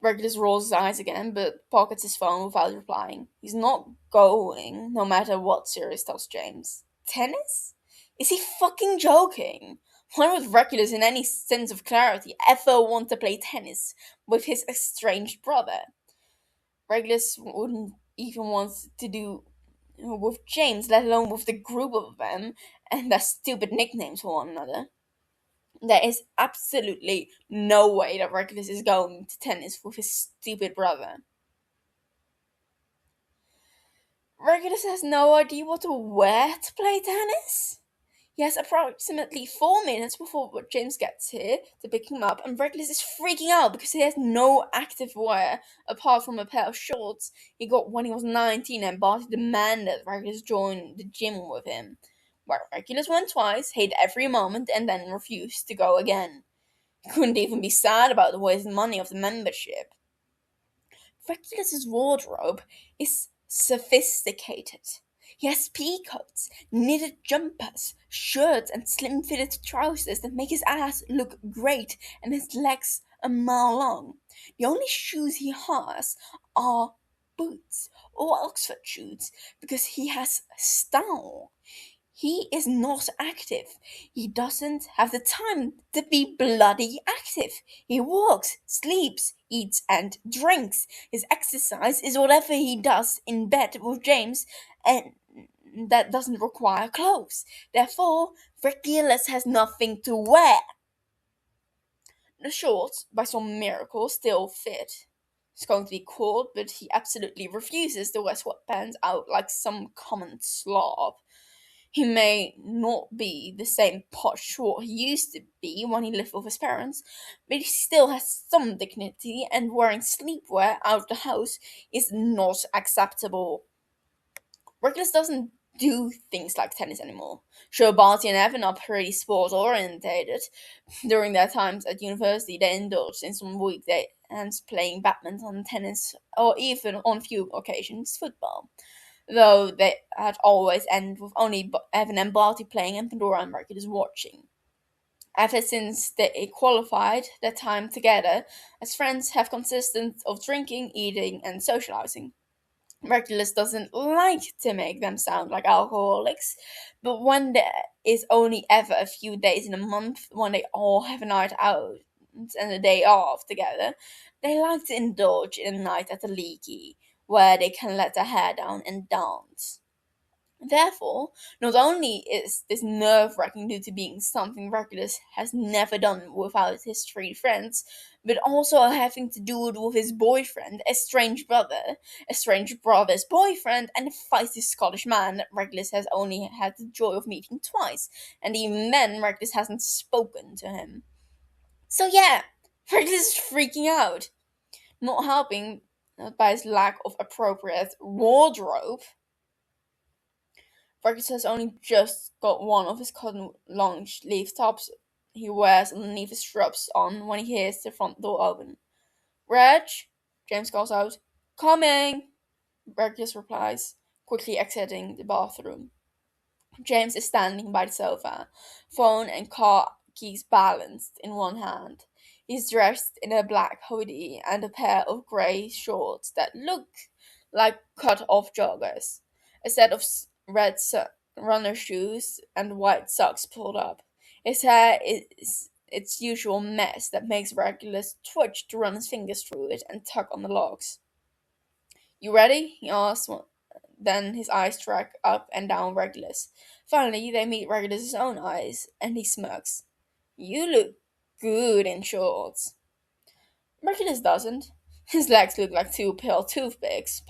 Speaker 1: Regulus rolls his eyes again, but pockets his phone without replying. He's not going, no matter what Sirius tells James. Tennis? Is he fucking joking? Why would Regulus, in any sense of clarity, ever want to play tennis with his estranged brother? Regulus wouldn't even want to do with James, let alone with the group of them and their stupid nicknames for one another. There is absolutely no way that Regulus is going to tennis with his stupid brother. Regulus has no idea what to wear to play tennis. He has approximately 4 minutes before James gets here to pick him up, and Regulus is freaking out because he has no active wear apart from a pair of shorts he got when he was 19 and Barty demanded Regulus join the gym with him. Where Regulus went twice, hated every moment, and then refused to go again. He couldn't even be sad about the wasted money of the membership. Regulus's wardrobe is sophisticated. He has pea coats, knitted jumpers, shirts, and slim fitted trousers that make his ass look great and his legs a mile long. The only shoes he has are boots or Oxford shoes because he has style. He is not active. He doesn't have the time to be bloody active. He walks, sleeps, eats, and drinks. His exercise is whatever he does in bed with James, and that doesn't require clothes. Therefore, Regulus has nothing to wear. The shorts, by some miracle, still fit. It's going to be cold, but he absolutely refuses to wear sweatpants out like some common slob. He may not be the same posh what he used to be when he lived with his parents, but he still has some dignity, and wearing sleepwear out of the house is not acceptable. Regulus doesn't do things like tennis anymore. Sure, Barty and Evan are pretty sport orientated. During their times at university, they indulged in some weekends playing badminton, tennis, or even on a few occasions football, though they had always ended with only Evan and Barty playing and Pandora and Regulus watching. Ever since they qualified, their time together as friends have consisted of drinking, eating, and socializing. Regulus doesn't like to make them sound like alcoholics, but when there is only ever a few days in a month when they all have a night out and a day off together, they like to indulge in a night at the Leaky, where they can let their hair down and dance. Therefore, not only is this nerve-wracking due to being something Regulus has never done without his three friends, but also having to do it with his boyfriend, a strange brother's boyfriend, and a feisty Scottish man that Regulus has only had the joy of meeting twice, and even then Regulus hasn't spoken to him. So yeah, Regulus is freaking out. Not helping by his lack of appropriate wardrobe, Fergus has only just got one of his cotton long sleeve tops he wears underneath his scrubs on when he hears the front door open. Reg, James calls out. Coming, Fergus replies, quickly exiting the bathroom. James is standing by the sofa, phone and car keys balanced in one hand. He's dressed in a black hoodie and a pair of grey shorts that look like cut-off joggers. A set of red runner shoes and white socks pulled up. His hair is its usual mess that makes Regulus twitch to run his fingers through it and tug on the locks. You ready? He asks. Then his eyes track up and down Regulus. Finally, they meet Regulus's own eyes, and he smirks. You look good in shorts. Regulus doesn't. His legs look like two pale toothpicks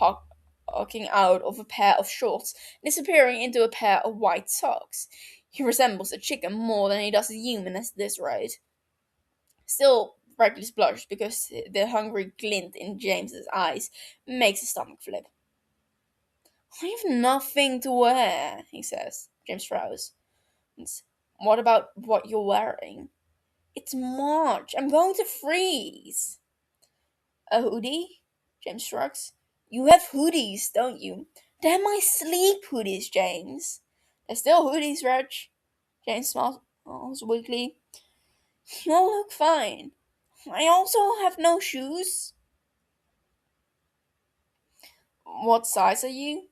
Speaker 1: poking out of a pair of shorts, disappearing into a pair of white socks. He resembles a chicken more than he does a human at this rate. Still, Regulus blushed because the hungry glint in James's eyes makes his stomach flip. I have nothing to wear, he says. James frowns. What about what you're wearing? It's March. I'm going to freeze. A hoodie? James shrugs. You have hoodies, don't you? They're my sleep hoodies, James. They're still hoodies, Reg. James smiles weakly. You look fine. I also have no shoes. What size are you?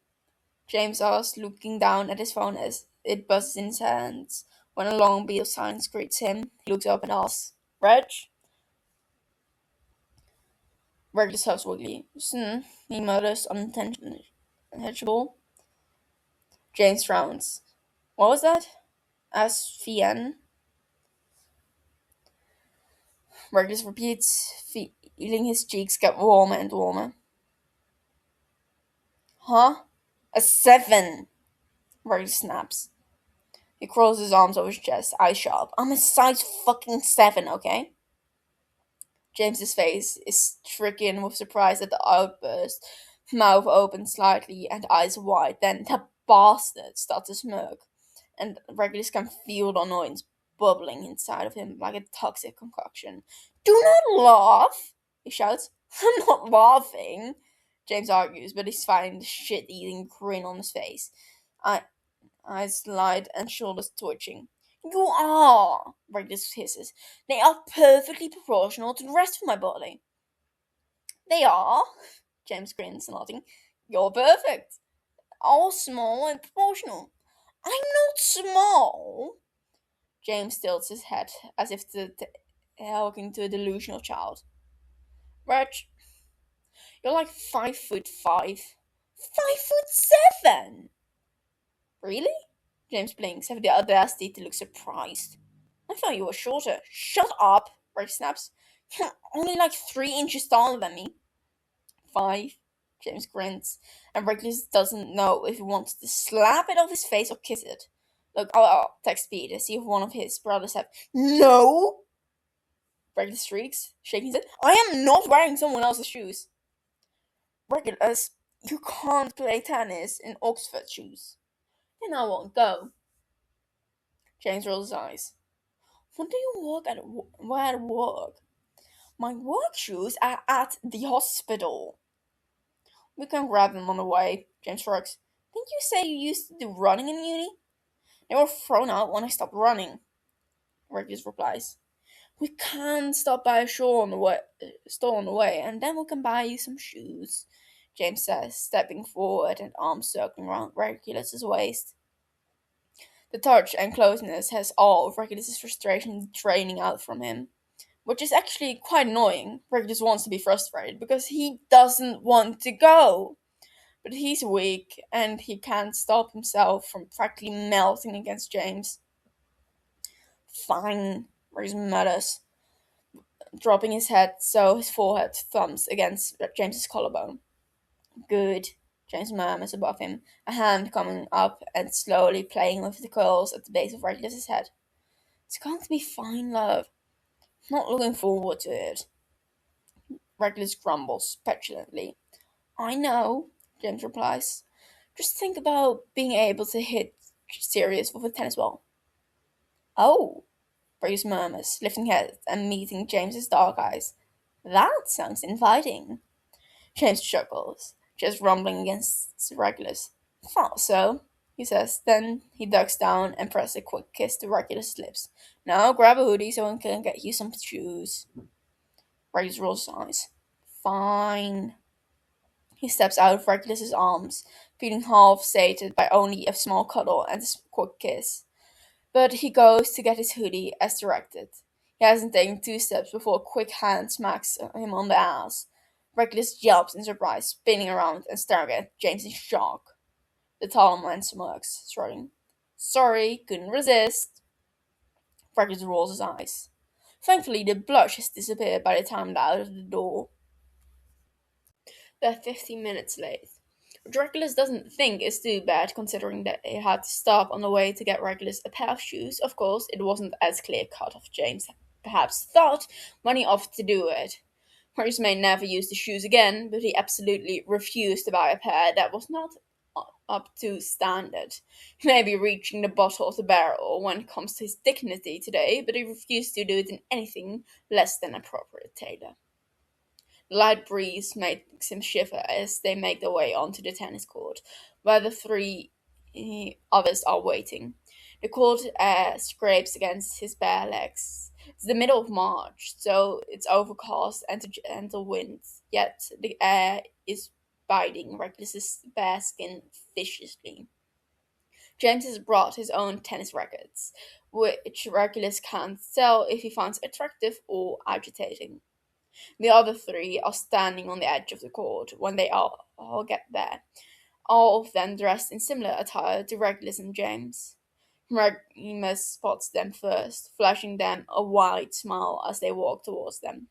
Speaker 1: James asks, looking down at his phone as it buzzes in his hands. When a long beat of silence greets him, he looks up and asks, Reg? Reg just huffs weakly. He mutters, unintelligible. James frowns. What was that? Asks Fien. Regulus repeats, feeling his cheeks get warmer and warmer. Huh? A 7! Regulus snaps. He curls his arms over his chest, eyes sharp. I'm a size fucking 7, okay? James's face is stricken with surprise at the outburst, mouth open slightly and eyes wide. Then the bastard starts to smirk, and Regulus can feel the annoyance bubbling inside of him like a toxic concoction. Do not laugh, he shouts. I'm not laughing, James argues, but he's finding the shit-eating grin on his face. Eyes wide and shoulders twitching. You are, Regulus hisses. They are perfectly proportional to the rest of my body. They are, James grins, nodding. You're perfect. All small and proportional. I'm not small. James tilts his head as if talking to a delusional child. Reg, you're like 5'5". 5'7". Really? James blinks, having the audacity to look surprised. I thought you were shorter. Shut up, Reg snaps. You're only like 3 inches taller than me. 5. James grins, and Regulus doesn't know if he wants to slap it off his face or kiss it. Look, I'll text Peter, see if one of his brothers have. No! Regulus shrieks, shaking his head. I am not wearing someone else's shoes. Regulus, you can't play tennis in Oxford shoes. Then I won't go. James rolls his eyes. What do you wear at work? My work shoes are at the hospital. We can grab them on the way, James shrugs. Didn't you say you used to do running in uni? They were thrown out when I stopped running, Regulus replies. We can stop by a store on the way, and then we can buy you some shoes, James says, stepping forward and arms circling around Regulus's waist. The touch and closeness has all of Regulus's frustration draining out from him, which is actually quite annoying. Regulus wants to be frustrated because he doesn't want to go. But he's weak, and he can't stop himself from practically melting against James. Fine, Regulus mutters, dropping his head so his forehead thumps against James's collarbone. Good, James murmurs above him, a hand coming up and slowly playing with the curls at the base of Regulus's head. It's going to be fine, love. Not looking forward to it. Regulus grumbles petulantly. I know, James replies. Just think about being able to hit Sirius with a tennis ball. Oh, Regulus murmurs, lifting head and meeting James's dark eyes. That sounds inviting. James chuckles, just rumbling against Regulus. Thought so, he says. Then he ducks down and presses a quick kiss to Regulus' lips. Now grab a hoodie so I can get you some shoes. Regulus rolls his eyes. Fine. He steps out of Regulus's arms, feeling half sated by only a small cuddle and a quick kiss. But he goes to get his hoodie as directed. He hasn't taken 2 steps before a quick hand smacks him on the ass. Regulus yelps in surprise, spinning around and staring at James in shock. The tall man smirks, shrugging. Sorry, couldn't resist. Regulus rolls his eyes. Thankfully, the blush has disappeared by the time they're out of the door. They're 15 minutes late. Which Regulus doesn't think is too bad, considering that he had to stop on the way to get Regulus a pair of shoes. Of course, it wasn't as clear-cut as James perhaps thought when he offered to do it. Regulus may never use the shoes again, but he absolutely refused to buy a pair that was not up to standard. He may be reaching the bottom of the barrel when it comes to his dignity today, but he refused to do it in anything less than appropriate tailor. The light breeze makes him shiver as they make their way onto the tennis court, where the 3 others are waiting. The cold scrapes against his bare legs. It's the middle of March, so it's overcast and a gentle wind, yet the air is biting Reckless's bare skin viciously. James has brought his own tennis rackets, which Reckless can't tell if he finds attractive or agitating. The other three are standing on the edge of the court when they all get there, all of them dressed in similar attire to Regulus and James. Remus spots them first, flashing them a wide smile as they walk towards them.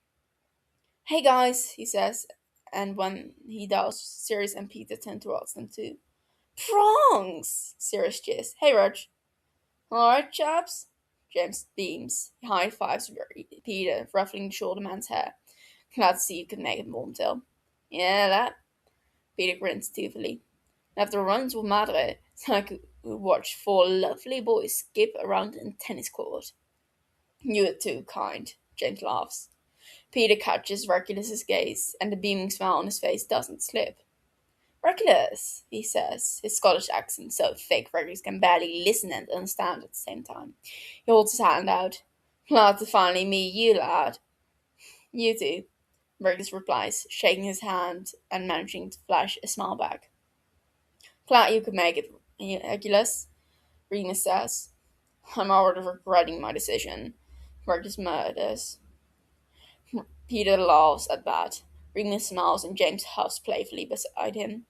Speaker 1: Hey guys, he says, and when he does, Sirius and Peter turn towards them too. Prongs! Sirius jeers. Hey Rog. Alright, chaps? James beams. He high fives Peter, ruffling the shoulder man's hair. Glad to see you could make it, Wormtail. Yeah, that? Peter grins tearfully. After runs with Madre, I could watch four lovely boys skip around in tennis court. You're too kind, James laughs. Peter catches Regulus's gaze, and the beaming smile on his face doesn't slip. Regulus, he says, his Scottish accent so thick Regulus can barely listen and understand at the same time. He holds his hand out. Glad to finally meet you, lad. You too, Regulus replies, shaking his hand and managing to flash a smile back. Glad you could make it, Regulus, Remus says. I'm already regretting my decision. Regulus mutters. Peter laughs at that. Remus smiles and James huffs playfully beside him,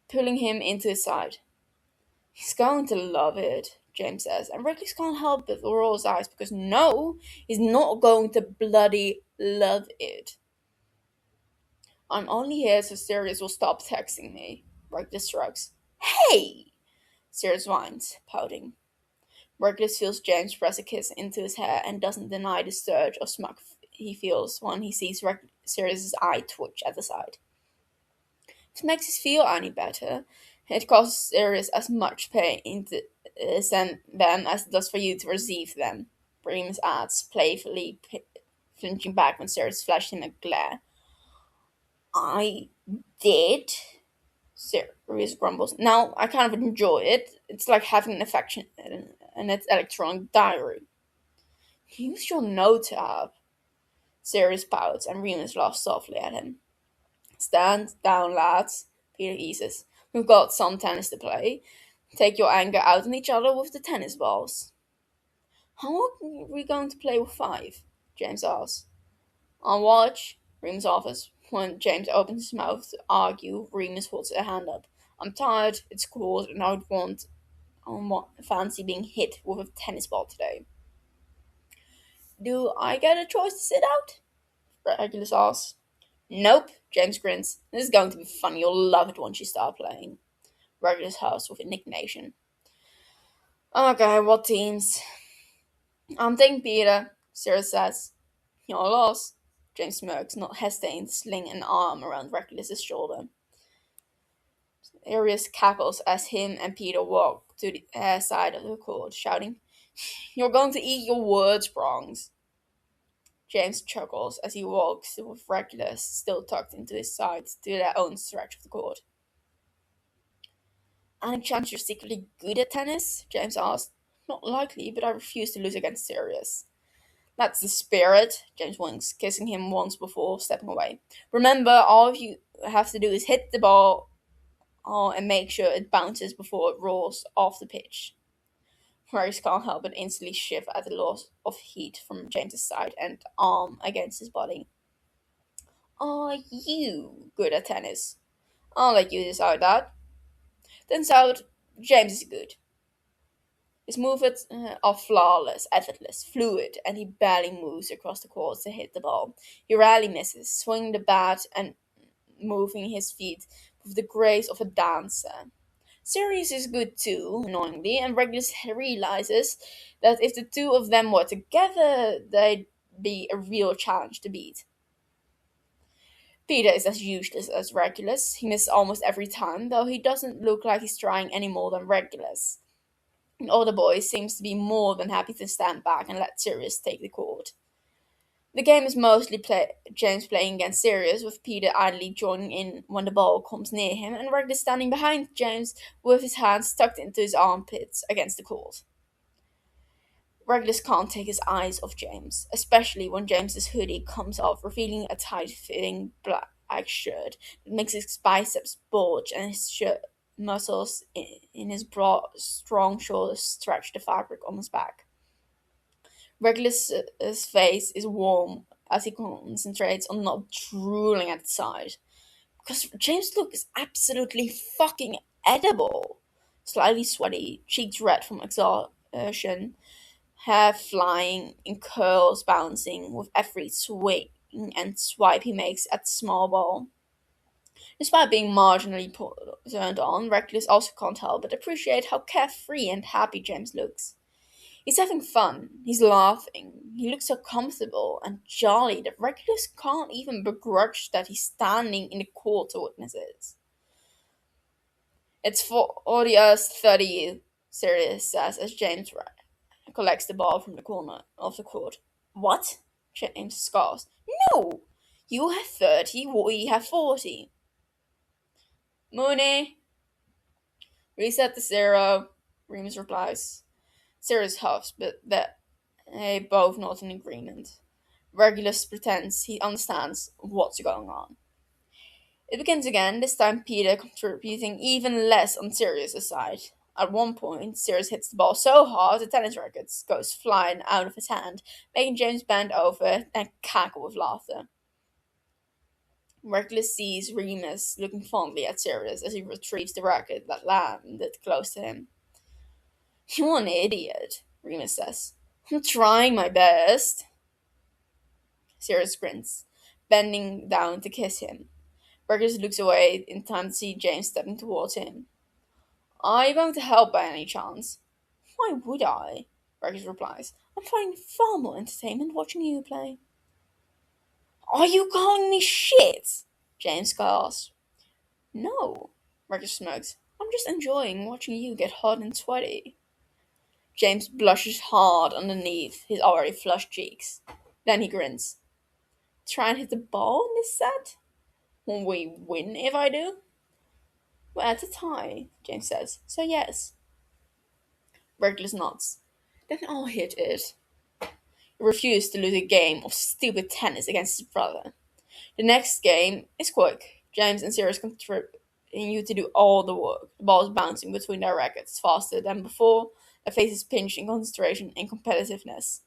Speaker 1: pulling him into his side. He's going to love it, James says, and Regulus can't help but roll his eyes because no, he's not going to bloody love it. I'm only here so Sirius will stop texting me, Regulus shrugs. Hey! Sirius whines, pouting. Regulus feels James press a kiss into his hair and doesn't deny the surge of smug he feels when he sees Sirius's eye twitch at the side. If it makes us feel any better, it causes Sirius as much pain to send them as it does for you to receive them, Remus adds, playfully flinching back when Sirius flashed him a glare. I did? Sirius grumbles. Now, I kind of enjoy it. It's like having an affection in its electronic diary. Use your note app. Sirius pouts, and Remus laughs softly at him. Stand down, lads, Peter eases. We've got some tennis to play. Take your anger out on each other with the tennis balls. How are we going to play with five? James asks. On watch, Remus offers. When James opens his mouth to argue, Remus holds a hand up. I'm tired, it's cold, and I would fancy being hit with a tennis ball today. Do I get a choice to sit out? Regulus asks. Nope, James grins. This is going to be fun. You'll love it once you start playing. Regulus huffs with indignation. Okay, what teams? I'm taking Peter, Sirius says. Your loss. James smirks, not hesitating to sling an arm around Regulus's shoulder. Sirius cackles as him and Peter walk to the side of the court, shouting, You're going to eat your words, Prongs. James chuckles as he walks with Regulus still tucked into his sides to their own stretch of the court. Any chance you're secretly good at tennis? James asked. Not likely, but I refuse to lose against Sirius. That's the spirit, James winks, kissing him once before stepping away. Remember, all you have to do is hit the ball and make sure it bounces before it rolls off the pitch. Marius can't help but instantly shiver at the loss of heat from James's side and arm against his body. Are you good at tennis? I'll let you decide that. Turns out, James is good. His movements are flawless, effortless, fluid, and he barely moves across the court to hit the ball. He rarely misses, swinging the bat and moving his feet with the grace of a dancer. Sirius is good too, annoyingly, and Regulus realizes that if the two of them were together, they'd be a real challenge to beat. Peter is as useless as Regulus. He misses almost every time, though he doesn't look like he's trying any more than Regulus. The other boy seems to be more than happy to stand back and let Sirius take the court. The game is mostly James playing against Sirius, with Peter idly joining in when the ball comes near him, and Regulus standing behind James with his hands tucked into his armpits against the court. Regulus can't take his eyes off James, especially when James's hoodie comes off, revealing a tight-fitting black shirt that makes his biceps bulge and his shirt muscles in his broad, strong shoulders stretch the fabric on his back. Regulus's face is warm as he concentrates on not drooling at the side, because James' look is absolutely fucking edible. Slightly sweaty, cheeks red from exhaustion, hair flying in curls bouncing with every swing and swipe he makes at the small ball. Despite being marginally turned on, Reckless also can't help but appreciate how carefree and happy James looks. He's having fun, he's laughing, he looks so comfortable and jolly that Reckless can't even begrudge that he's standing in the court to witness it. It's for the us 30, Sirius says as James collects the ball from the corner of the court. What? James scoffs. No! You have 30, we have 40. Mooney! Reset to 0, Remus replies. Sirius huffs, but they both nod in agreement. Regulus pretends he understands what's going on. It begins again, this time Peter contributing even less on Sirius's side. At one point, Sirius hits the ball so hard the tennis racket goes flying out of his hand, making James bend over and cackle with laughter. Reckless sees Remus looking fondly at Sirius as he retrieves the racket that landed close to him. You're an idiot, Remus says. I'm trying my best. Sirius grins, bending down to kiss him. Reckless looks away in time to see James stepping towards him. Are you going to help by any chance? Why would I? Reckless replies. I'm finding far more entertainment watching you play. Are you calling me shit? James gasps. No, Reckless smirks. I'm just enjoying watching you get hot and sweaty. James blushes hard underneath his already flushed cheeks. Then he grins. Try and hit the ball in this set? Will we win if I do? We're at a tie, James says, so yes. Reckless nods. Then I'll hit it. He refused to lose a game of stupid tennis against his brother. The next game is quick. James and Sirius continue to do all the work. The ball is bouncing between their rackets faster than before. Their faces pinch in concentration and competitiveness.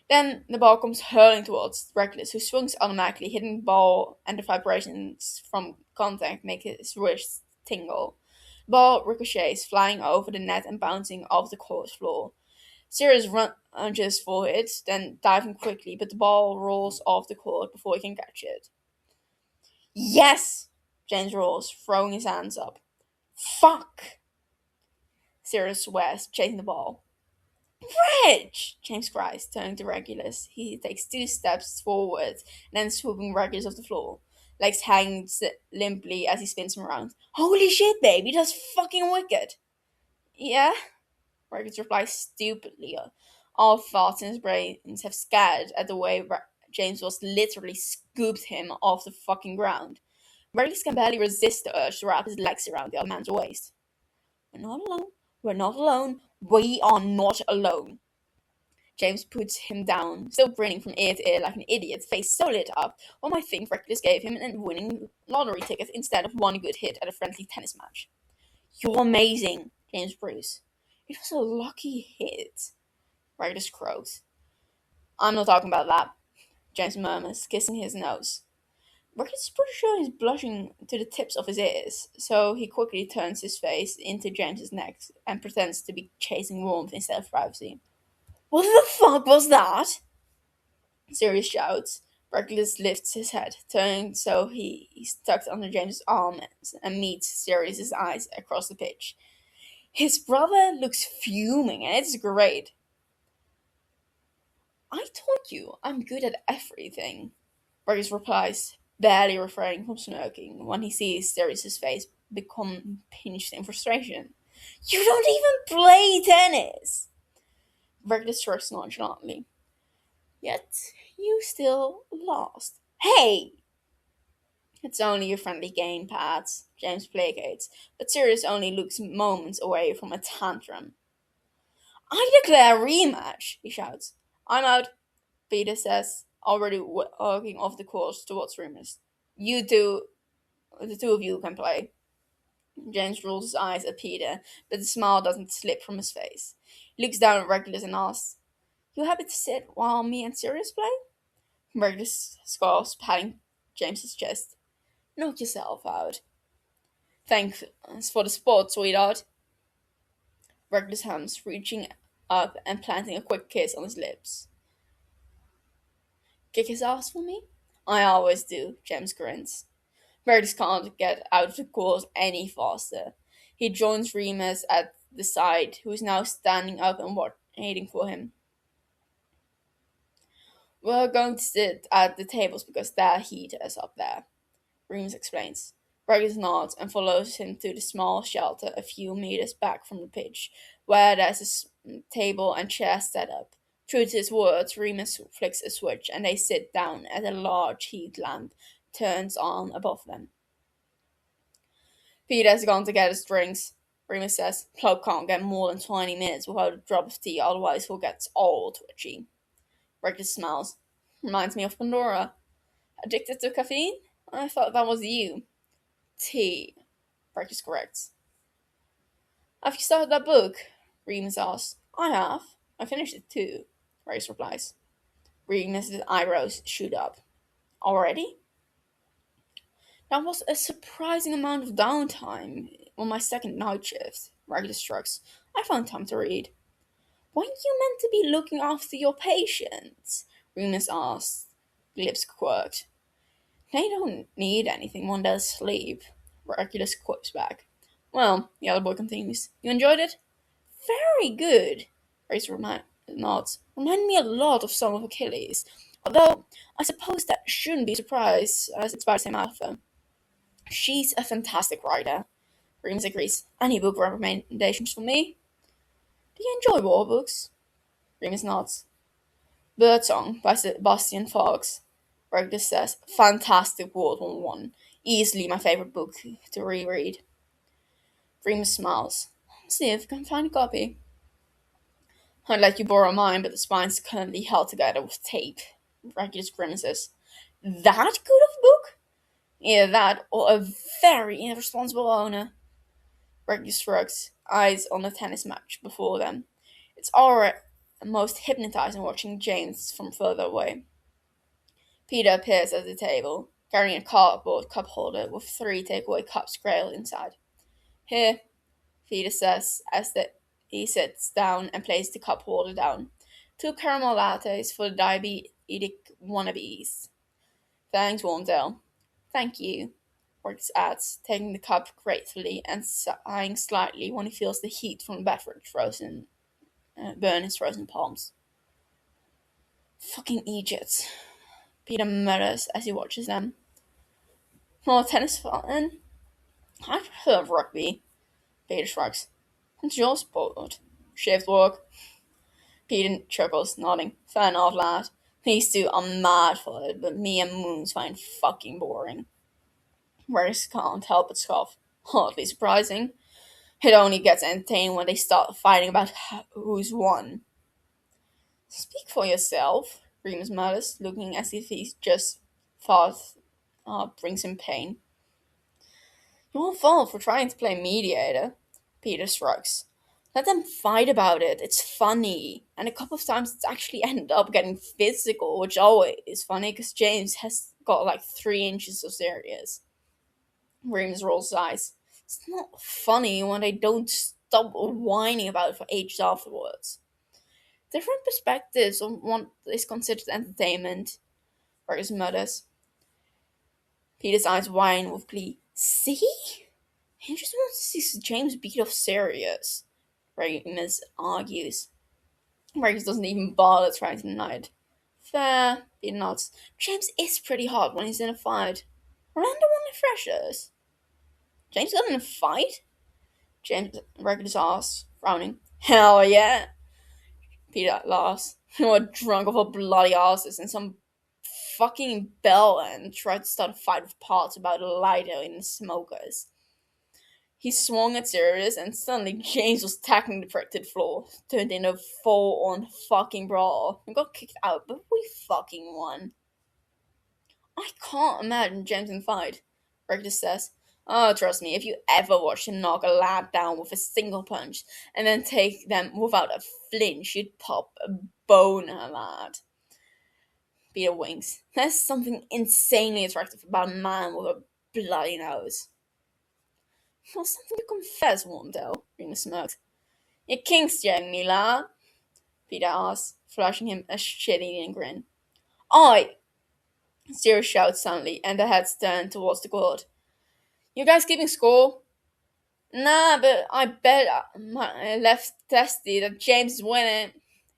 Speaker 1: Then the ball comes hurling towards Reckless, who swings automatically, hitting the ball, and the vibrations from contact make his wrists tingle. The ball ricochets, flying over the net and bouncing off the court floor. Sirius lunges for it, then diving quickly, but the ball rolls off the court before he can catch it. Yes! James roars, throwing his hands up. Fuck! Sirius swears, chasing the ball. Reg! James cries, turning to Regulus. He takes 2 steps forward and then swooping Regulus off the floor, legs hanging limply as he spins him around. Holy shit, baby, that's fucking wicked! Yeah? Regulus replies stupidly. All thoughts in his brains have scattered at the way James was literally scooped him off the fucking ground. Regulus can barely resist the urge to wrap his legs around the other man's waist. We're not alone. We're not alone. We are not alone. James puts him down, still grinning from ear to ear like an idiot, face so lit up, one might think Reckless gave him an winning lottery ticket instead of one good hit at a friendly tennis match. You're amazing, James brews. It was a lucky hit, Reckless croaks. I'm not talking about that, James murmurs, kissing his nose. Reckless is pretty sure he's blushing to the tips of his ears, so he quickly turns his face into James's neck and pretends to be chasing warmth instead of privacy. What the fuck was that? Sirius shouts. Reckless lifts his head, turning so he's tucked under James's arm and meets Sirius's eyes across the pitch. His brother looks fuming, and it's great. I told you I'm good at everything, Reckless replies, barely refraining from smirking when he sees Sirius's face become pinched in frustration. You don't even play tennis! Reckless shrugs nonchalantly. Yet, you still lost. Hey! It's only a friendly game, Pat, James placates, but Sirius only looks moments away from a tantrum. I declare a rematch, he shouts. I'm out, Peter says, already walking off the course towards Remus. You two, the two of you can play. James rolls his eyes at Peter, but the smile doesn't slip from his face. He looks down at Regulus and asks, You happy to sit while me and Sirius play? Regulus scoffs, patting James's chest. Knock yourself out. Thanks for the sport, sweetheart. Regulus hums, reaching up and planting a quick kiss on his lips. Kick his ass for me? I always do, James grins. Regulus can't get out of the course any faster. He joins Remus at the side, who is now standing up and waiting for him. We're going to sit at the tables because their heat is up there, Remus explains. Regulus nods and follows him to the small shelter a few meters back from the pitch, where there's a table and chairs set up. True to his words, Remus flicks a switch and they sit down as a large heat lamp turns on above them. Peter's gone to get his drinks, Remus says. Plough can't get more than 20 minutes without a drop of tea, otherwise he'll get all twitchy. Regulus smiles. Reminds me of Pandora. Addicted to caffeine? I thought that was you. Tea, Regulus corrects. Have you started that book? Remus asks. I have. I finished it too, Regulus replies. Remus's eyebrows shoot up. Already? That was a surprising amount of downtime on my second night shift, Regulus shrugs. I found time to read. Weren't you meant to be looking after your patients? Remus asked, lips quirked. They don't need anything when they're asleep, Regulus quips back. Well, the other boy continues. You enjoyed it? Very good, Regulus nods. Reminded me a lot of Song of Achilles. Although, I suppose that shouldn't be a surprise, as it's by the same author. She's a fantastic writer, Remus agrees. Any book recommendations for me? Do you enjoy war books? Remus nods. Birdsong by Sebastian Fox, Regulus says. Fantastic World War One. Easily my favourite book to reread. Remus smiles. See if I can find a copy. I'd let you borrow mine, but the spine's currently held together with tape. Regulus grimaces. That good of a book? Either that or a very irresponsible owner. Regulus shrugs, eyes on the tennis match before them. It's almost hypnotizing watching James from further away. Peter appears at the table, carrying a cardboard cup holder with 3 takeaway cups grailed inside. Here, Peter says as he sits down and places the cup holder down. 2 caramel lattes for the diabetic wannabes. Thanks, Warmdale. Thank you, Regulus adds, taking the cup gratefully and sighing slightly when he feels the heat from the beverage burn his frozen palms. Fucking idiots, Peter mutters as he watches them. More tennis fun? I prefer rugby, Peter shrugs. What's your sport? Shift work. Peter chuckles, nodding. Fair enough, lad. These two are mad for it, but me and Moons find fucking boring. Regulus can't help but scoff. Hardly surprising. It only gets entertaining when they start fighting about who's won. Speak for yourself, Remus mutters, looking as if he's just thought brings him pain. Your fault for trying to play mediator, Peter shrugs. Let them fight about it. It's funny. And a couple of times it's actually ended up getting physical, which always is funny because James has got like 3 inches of serious. Remus rolls his eyes. It's not funny when they don't stop whining about it for ages afterwards. Different perspectives on what is considered entertainment, Regulus mutters. Peter's eyes widen with glee. See? He just wants to see James beat off Sirius, Remus argues. Regulus doesn't even bother trying to deny it. Fair, Peter nods. James is pretty hot when he's in a fight. Remember when the freshers? James got in a fight? Regulus asks, frowning. Hell yeah! Peter laughs. You were drunk off our bloody asses and some fucking bell and tried to start a fight with parts about a lighter in the smokers. He swung at Sirius, and suddenly James was tackling the protected floor, turned into a full-on fucking brawl, and got kicked out, but we fucking won. I can't imagine James in fight, Rectus says. Oh, trust me, if you ever watch him knock a lad down with a single punch and then take them without a flinch, you'd pop a boner, lad. Peter winks. There's something insanely attractive about a man with a bloody nose. Well, something to confess, Wando, Rena smirks. Your king's Jamie, lad, Peter asks, flashing him a shit-eating grin. Oi! Sirius shouts suddenly, and their heads turn towards the court. You guys keeping score? Nah, but I bet my left testy that James is winning,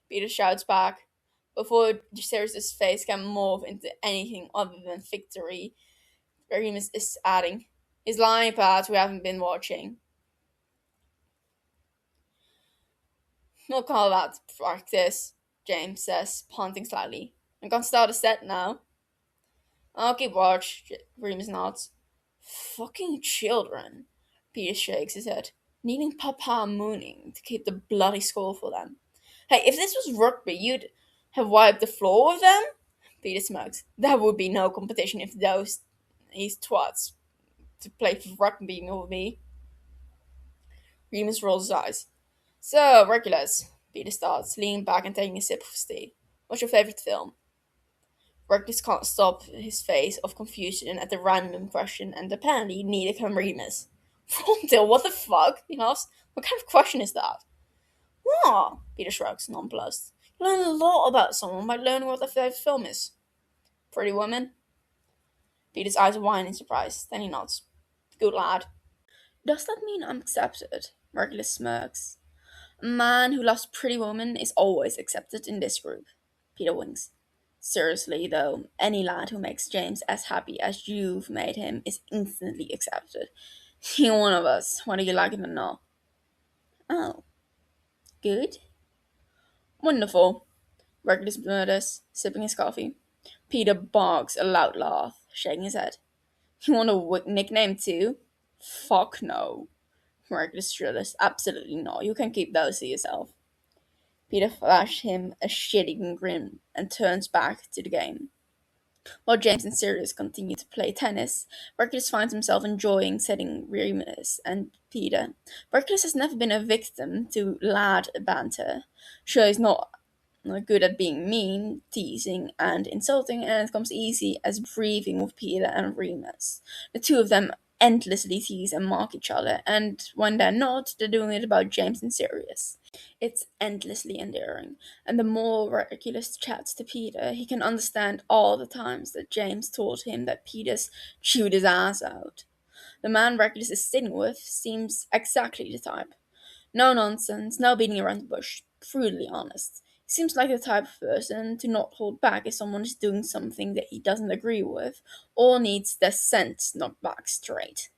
Speaker 1: Peter shouts back. Before Sirius's face can morph into anything other than victory, Remus is adding, He's lying, Pat, we haven't been watching. We'll call that practice, James says, punting slightly. I'm gonna start a set now. I'll keep watch, Remus nods. Fucking children, Peter shakes his head, needing Papa mooning to keep the bloody score for them. Hey, if this was rugby, you'd have wiped the floor with them? Peter smirks. There would be no competition if these twats to play rugby with me. Remus rolls his eyes. So, Regulus, Peter starts, leaning back and taking a sip of his tea. What's your favourite film? Regulus can't stop his face of confusion at the random question, and apparently neither can Remus. Frontier, what the fuck? He laughs. What kind of question is that? What? Peter shrugs, nonplussed. You learn a lot about someone by learning what their favourite film is. Pretty Woman? Peter's eyes widen in surprise, then he nods. Good lad. Does that mean I'm accepted? Regulus smirks. A man who loves Pretty Woman is always accepted in this group. Peter winks. Seriously, though, any lad who makes James as happy as you've made him is instantly accepted. You're one of us, whether you like it or not. Oh, good? Wonderful, Regulus murders, sipping his coffee. Peter barks a loud laugh, shaking his head. You want a nickname too? Fuck no. Regulus shrillers. Absolutely not. You can keep those to yourself. Peter flashed him a shitty grin and turns back to the game. While James and Sirius continue to play tennis, Regulus finds himself enjoying setting Remus and Peter. Regulus has never been a victim to lad banter. Sure, he's not good at being mean, teasing, and insulting, and it comes easy as breathing with Peter and Remus. The two of them endlessly tease and mock each other, and when they're not, they're doing it about James and Sirius. It's endlessly endearing, and the more Regulus chats to Peter, he can understand all the times that James told him that Peter's chewed his ass out. The man Regulus is sitting with seems exactly the type. No nonsense, no beating around the bush, brutally honest. He seems like the type of person to not hold back if someone is doing something that he doesn't agree with, or needs their sense knocked back straight.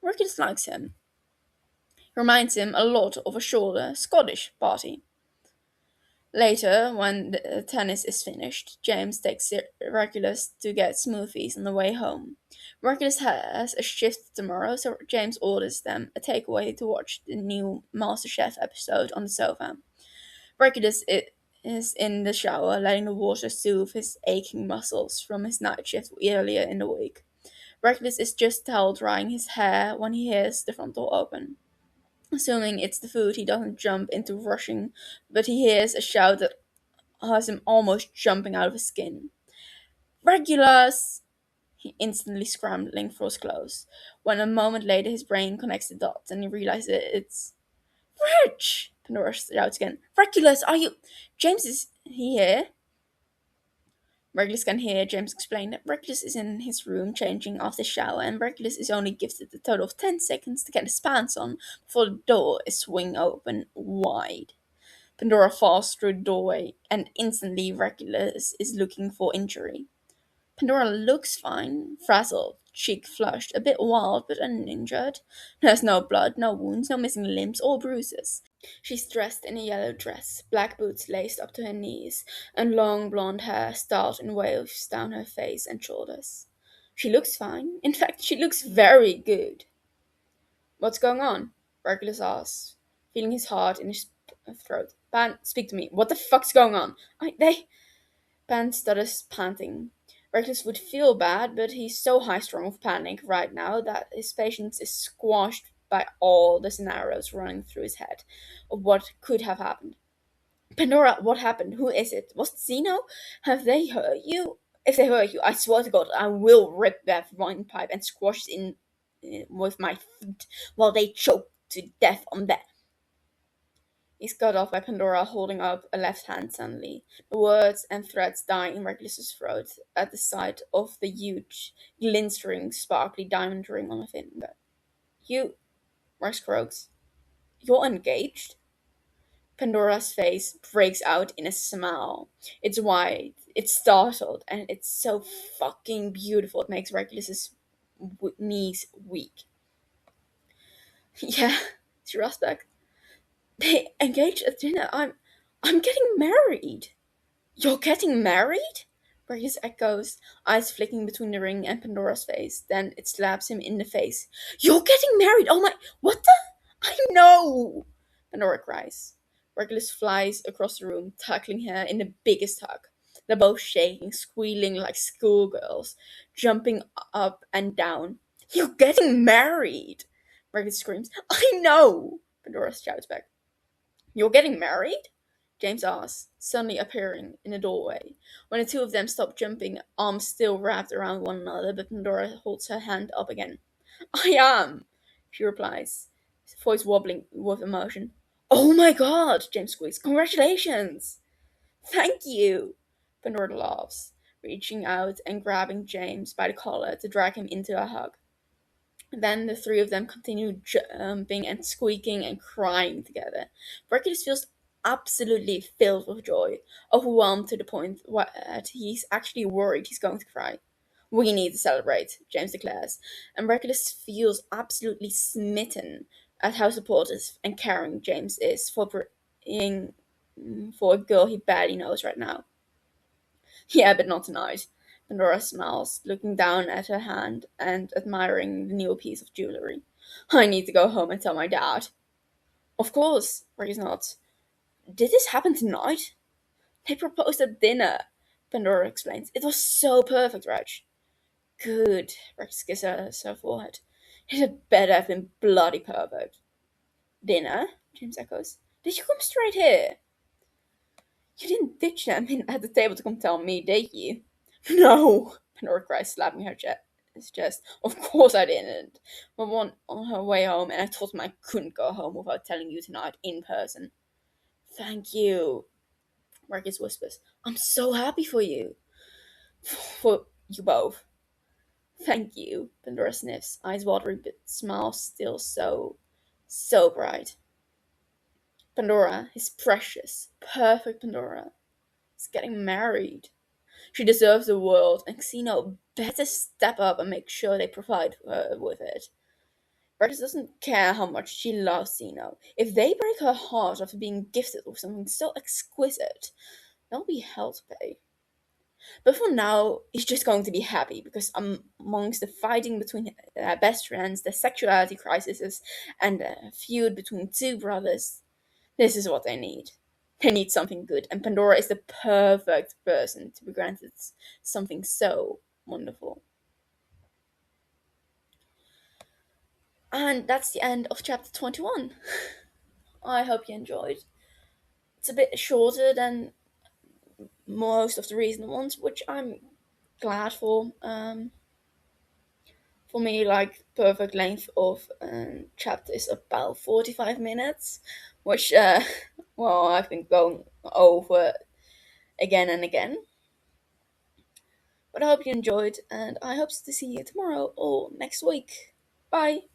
Speaker 1: Regulus likes him. Reminds him a lot of a shorter Scottish party. Later, when the tennis is finished, James takes Regulus to get smoothies on the way home. Regulus has a shift tomorrow, so James orders them a takeaway to watch the new MasterChef episode on the sofa. Regulus is in the shower, letting the water soothe his aching muscles from his night shift earlier in the week. Regulus is just towel drying his hair when he hears the front door open. Assuming it's the food, he doesn't jump into rushing, but he hears a shout that has him almost jumping out of his skin. Regulus! He instantly scrambling for his clothes, when a moment later his brain connects the dots and he realizes it's... Reg! Pandora shouts again. Regulus, are you... James, is he here? Regulus can hear James explain that Regulus is in his room changing after the shower, and Regulus is only gifted a total of 10 seconds to get his pants on before the door is swung open wide. Pandora falls through the doorway, and instantly Regulus is looking for injury. Pandora looks fine, frazzled, cheek flushed, a bit wild but uninjured. There's no blood, no wounds, no missing limbs or bruises. She's dressed in a yellow dress, black boots laced up to her knees, and long blonde hair styled in waves down her face and shoulders. She looks fine. In fact, she looks very good. What's going on? Regulus asks, feeling his heart in his throat. Pan, speak to me. What the fuck's going on? They. Pan stutters, panting. Regulus would feel bad, but he's so high strung with panic right now that his patience is squashed by all the scenarios running through his head of what could have happened. Pandora, what happened? Who is it? Was it Zeno? Have they hurt you? If they hurt you, I swear to God, I will rip that windpipe and squash it in with my feet while they choke to death on that. He's cut off by Pandora holding up a left hand suddenly, the words and threats dying in Regulus's throat at the sight of the huge, glintering, sparkly diamond ring on her finger. You, Rex croaks, you're engaged? Pandora's face breaks out in a smile. It's wide, it's startled, and it's so fucking beautiful it makes Regulus's knees weak. Yeah, she rushed back. They engaged at dinner. I'm getting married. You're getting married? Regulus echoes, eyes flicking between the ring and Pandora's face. Then it slaps him in the face. You're getting married! Oh my, what the? I know! Pandora cries. Regulus flies across the room, tackling her in the biggest hug. They're both shaking, squealing like schoolgirls, jumping up and down. You're getting married! Regulus screams. I know! Pandora shouts back. You're getting married? James asks, suddenly appearing in the doorway. When the two of them stop jumping, arms still wrapped around one another, but Pandora holds her hand up again. I am, she replies, voice wobbling with emotion. Oh my God, James squeaks. Congratulations! Thank you! Pandora laughs, reaching out and grabbing James by the collar to drag him into a hug. Then the three of them continue jumping and squeaking and crying together. Hercules feels absolutely filled with joy, overwhelmed to the point that he's actually worried he's going to cry. We need to celebrate, James declares, and Hercules feels absolutely smitten at how supportive and caring James is being for a girl he barely knows right now. Yeah, but not tonight. Pandora smiles, looking down at her hand and admiring the new piece of jewelry. I need to go home and tell my dad. Of course, Rex nods. Did this happen tonight? They proposed at dinner, Pandora explains. It was so perfect, Reg. Good, Rex kisses her forehead. It had better have been bloody perfect. Dinner? James echoes. Did you come straight here? You didn't ditch them at the table to come tell me, did you? No, Pandora cries, slapping his chest. Of course I didn't. We went on her way home, and I told him I couldn't go home without telling you tonight in person. Thank you, Marcus whispers. I'm so happy for you. For you both. Thank you, Pandora sniffs, eyes watering, but smile still so bright. Pandora, his precious, perfect Pandora, is getting married. She deserves the world, and Xeno better step up and make sure they provide her with it. Bertus doesn't care how much she loves Xeno. If they break her heart after being gifted with something so exquisite, they'll be hell to pay. But for now, he's just going to be happy because amongst the fighting between their best friends, the sexuality crises, and the feud between two brothers, this is what they need. They need something good, and Pandora is the perfect person to be granted something so wonderful. And that's the end of chapter 21. I hope you enjoyed. It's a bit shorter than most of the recent ones, which I'm glad for. For me, like, perfect length of chapter is about 45 minutes, which, well, I've been going over again and again. But I hope you enjoyed, and I hope to see you tomorrow or next week. Bye!